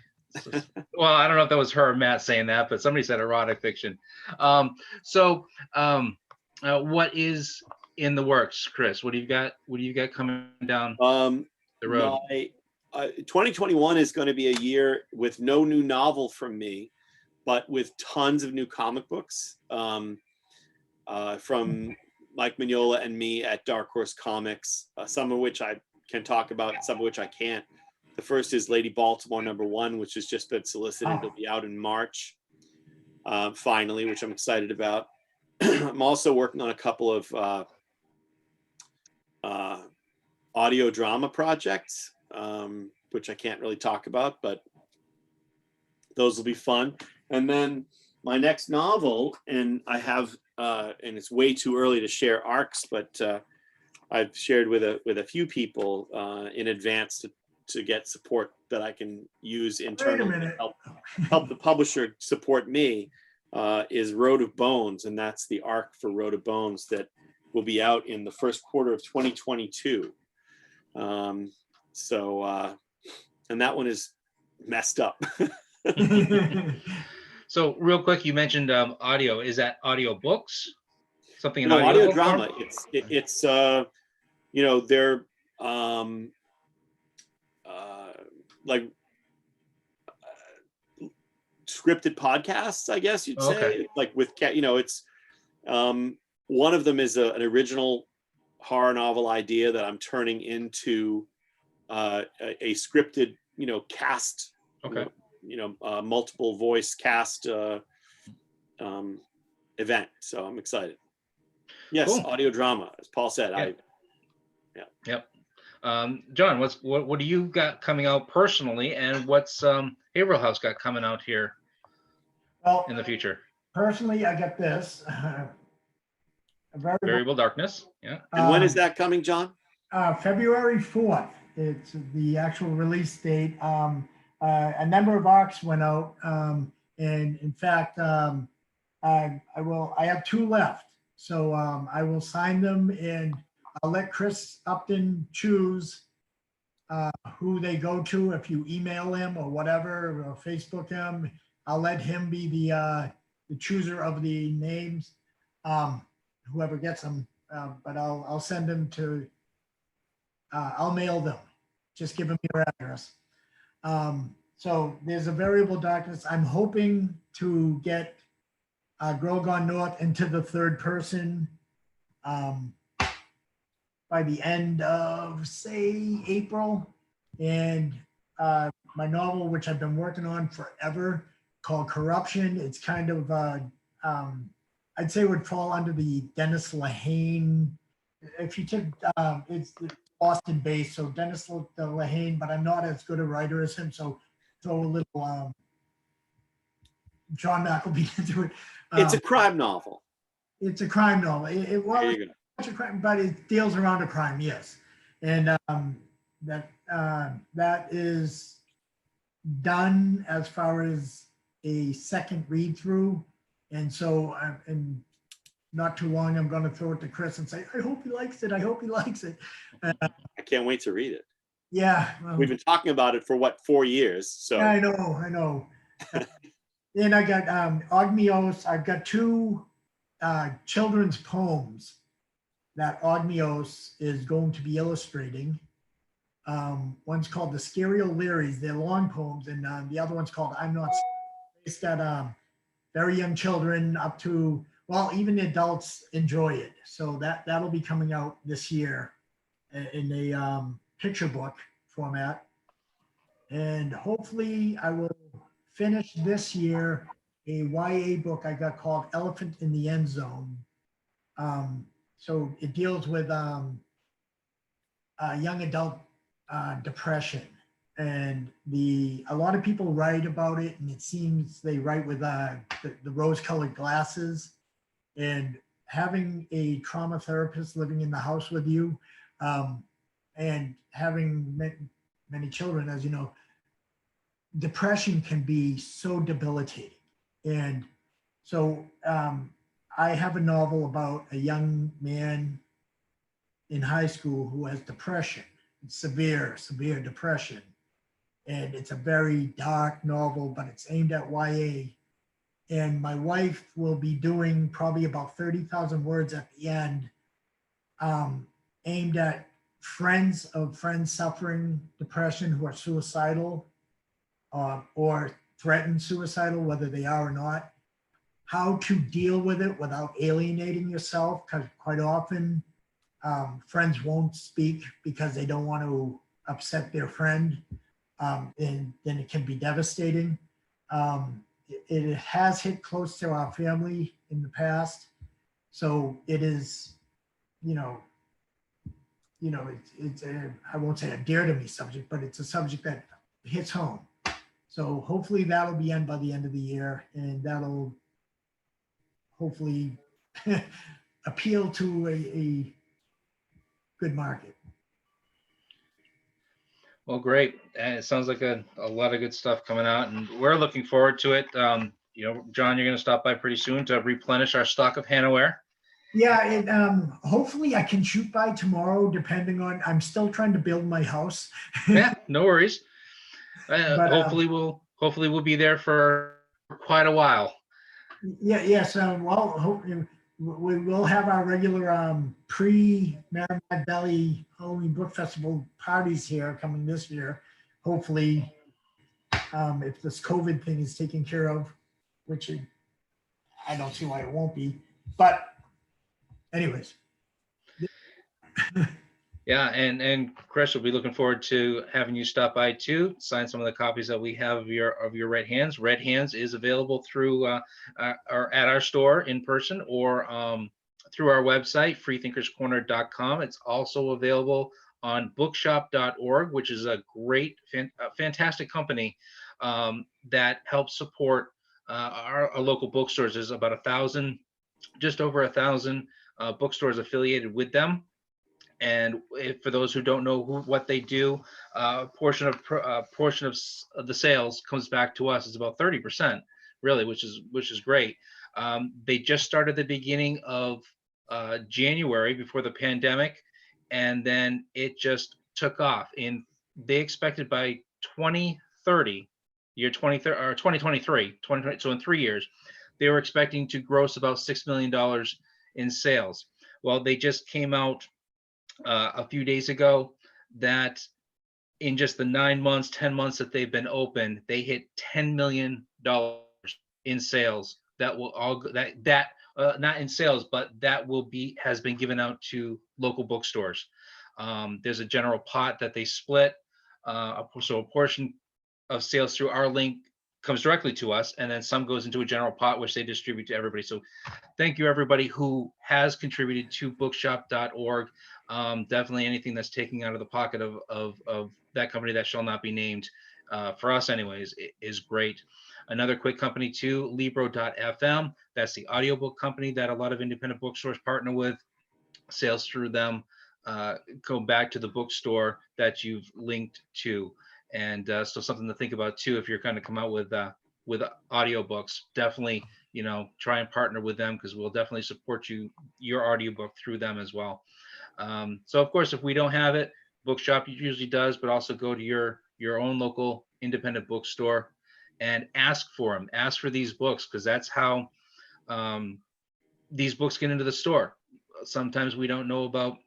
Well, I don't know if that was her or Matt saying that, but somebody said erotic fiction. What is in the works, Chris? What do you got? What do you got coming down the road? 2021 is going to be a year with no new novel from me, but with tons of new comic books from Mike Mignola and me at Dark Horse Comics, some of which I can talk about, some of which I can't. The first is Lady Baltimore #1, which has just been solicited. It'll be out in March, finally, which I'm excited about. I'm also working on a couple of audio drama projects, which I can't really talk about, but those will be fun. And then my next novel, and I have, and it's way too early to share arcs, but I've shared with a few people in advance to get support that I can use internally to help the publisher support me, is Road of Bones, and that's the arc for Road of Bones that will be out in the first quarter of 2022. And that one is messed up. So real quick, you mentioned audio. Is that audio books? Something in No, audio book drama. form? It's they're like scripted podcasts, I guess you'd say. Okay. Like with it's one of them is an original horror novel idea that I'm turning into a scripted cast. Okay. Multiple voice cast event. So I'm excited. Yes, Cool. Audio drama, as Paul said. Yeah. Yep. John, what do you got coming out personally, and what's Haverhill House got coming out here in the future? Personally, I got this. Variable Darkness. Yeah. And when is that coming, John? February 4th. It's the actual release date. A number of arcs went out, and in fact, I have 2 left. So I will sign them, and I'll let Chris Upton choose who they go to. If you email him or whatever, or Facebook him, I'll let him be the chooser of the names, whoever gets them. But I'll send them to, I'll mail them. Just give them your address. So there's a Variable Darkness. I'm hoping to get Girl Gone North into the 3rd person by the end of, say, April. And my novel, which I've been working on forever, called Corruption. It's kind of, I'd say would fall under the Dennis Lehane. If you took, it's Boston based, so Dennis Lehane, but I'm not as good a writer as him, so throw a little John McIlveen into it. It's a crime novel. It's a crime novel. Well, There you go. it's a crime, but it deals around a crime, yes. And that is done as far as a second read through. And so, and not too long, I'm going to throw it to Chris and say, I hope he likes it. I hope he likes it. I can't wait to read it. Yeah. We've been talking about it for what, 4 years? So Yeah, I know. And I got Ogmios. I've got 2 children's poems that Ogmios is going to be illustrating. One's called The Scary O'Learys. They're long poems, and the other one's called I'm Not. It's got very young children up to, well, even adults enjoy it. So that'll be coming out this year in a picture book format. And hopefully I will finish this year a YA book I got called Elephant in the End Zone. So it deals with young adult depression. And a lot of people write about it, and it seems they write with the rose-colored glasses. And having a trauma therapist living in the house with you, and having many children, as you know, depression can be so debilitating. And so I have a novel about a young man in high school who has depression, severe depression. And it's a very dark novel, but it's aimed at YA. And my wife will be doing probably about 30,000 words at the end, aimed at friends of friends suffering depression who are suicidal or threatened suicidal, whether they are or not, how to deal with it without alienating yourself, because quite often friends won't speak because they don't want to upset their friend, and then it can be devastating. It has hit close to our family in the past, so it is, it's I won't say a dear to me subject, but it's a subject that hits home. So hopefully that'll be in by the end of the year, and that'll hopefully appeal to a good market. Well, great. And it sounds like a lot of good stuff coming out, and we're looking forward to it. John, you're going to stop by pretty soon to replenish our stock of Hannahwhere. Yeah, and hopefully I can shoot by tomorrow, depending on, I'm still trying to build my house. Yeah, no worries. But, hopefully we'll be there for quite a while. Yeah, yes. Well, we will have our regular pre-Merrimack Valley Halloween Book Festival parties here coming this year. Hopefully, if this COVID thing is taken care of, which I don't see why it won't be. But anyways. Yeah, and Chris, we'll be looking forward to having you stop by too, sign some of the copies that we have of your Red Hands. Red Hands is available through or at our store in person, or through our website, freethinkerscorner.com. It's also available on bookshop.org, which is a great, fantastic company that helps support our local bookstores. There's about 1,000, just over 1,000 bookstores affiliated with them. And for those who don't know what they do, a portion of the sales comes back to us. It's about 30%, really, which is great. They just started the beginning of January before the pandemic, and then it just took off. And they expected by 2030, year 2030 or 2023, so in 3 years, they were expecting to gross about $6 million in sales. Well, they just came out a few days ago that in just the 9 months, 10 months that they've been open, they hit $10 million in sales. That will all not in sales, but that has been given out to local bookstores. There's a general pot that they split, so a portion of sales through our link comes directly to us, and then some goes into a general pot, which they distribute to everybody. So thank you, everybody who has contributed to bookshop.org. Definitely anything that's taking out of the pocket of that company that shall not be named, for us anyways, is great. Another quick company too, Libro.fm. That's the audiobook company that a lot of independent bookstores partner with. Sales through them go back to the bookstore that you've linked to. And so something to think about too, if you're going to come out with audiobooks, definitely, try and partner with them, because we'll definitely support your audiobook through them as well. So of course, if we don't have it, Bookshop usually does, but also go to your own local independent bookstore and ask for them. Ask for these books, because that's how these books get into the store. Sometimes we don't know about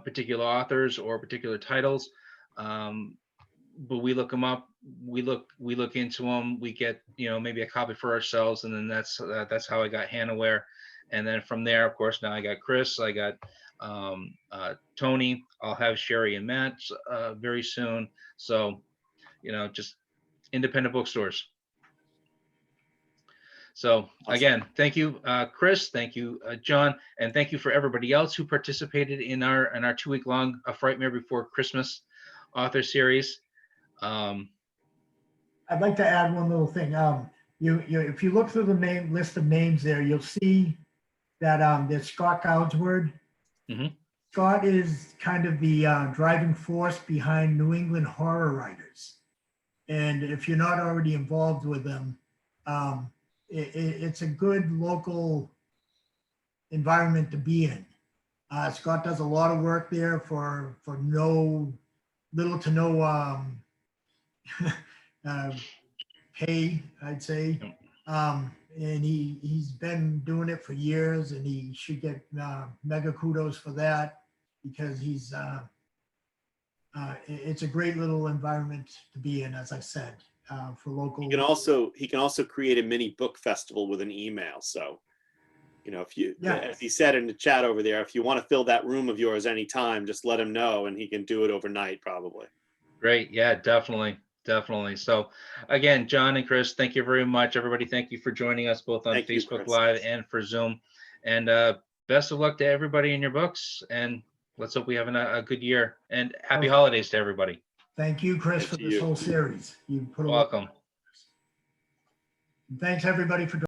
particular authors or particular titles, but we look them up. We look into them. We get maybe a copy for ourselves, and then that's how I got Hannahwhere. And then from there, of course, now I got Chris. I got Tony. I'll have Sherry and Matt very soon. So just independent bookstores. So again, thank you, Chris. Thank you, John, and thank you for everybody else who participated in our 2-week-long Frightmare Before Christmas author series. I'd like to add one little thing. If you look through the list of names there, you'll see that there's Scott Goudsword. Mhm. Scott is kind of the driving force behind New England horror writers, and if you're not already involved with them, it's a good local environment to be in. Scott does a lot of work there for little to no pay, I'd say. And he's been doing it for years, and he should get mega kudos for that, because it's a great little environment to be in, as I said, for local. He can also create a mini book festival with an email. So, as he said in the chat over there, if you want to fill that room of yours anytime, just let him know, and he can do it overnight probably. Great. Yeah, definitely. So again, John and Chris, thank you very much. Everybody, thank you for joining us both on Facebook Live and for Zoom. And best of luck to everybody in your books. And let's hope we have a good year. And happy holidays to everybody. Thank you, Chris, for this whole series. You put a Welcome. Thanks, everybody, for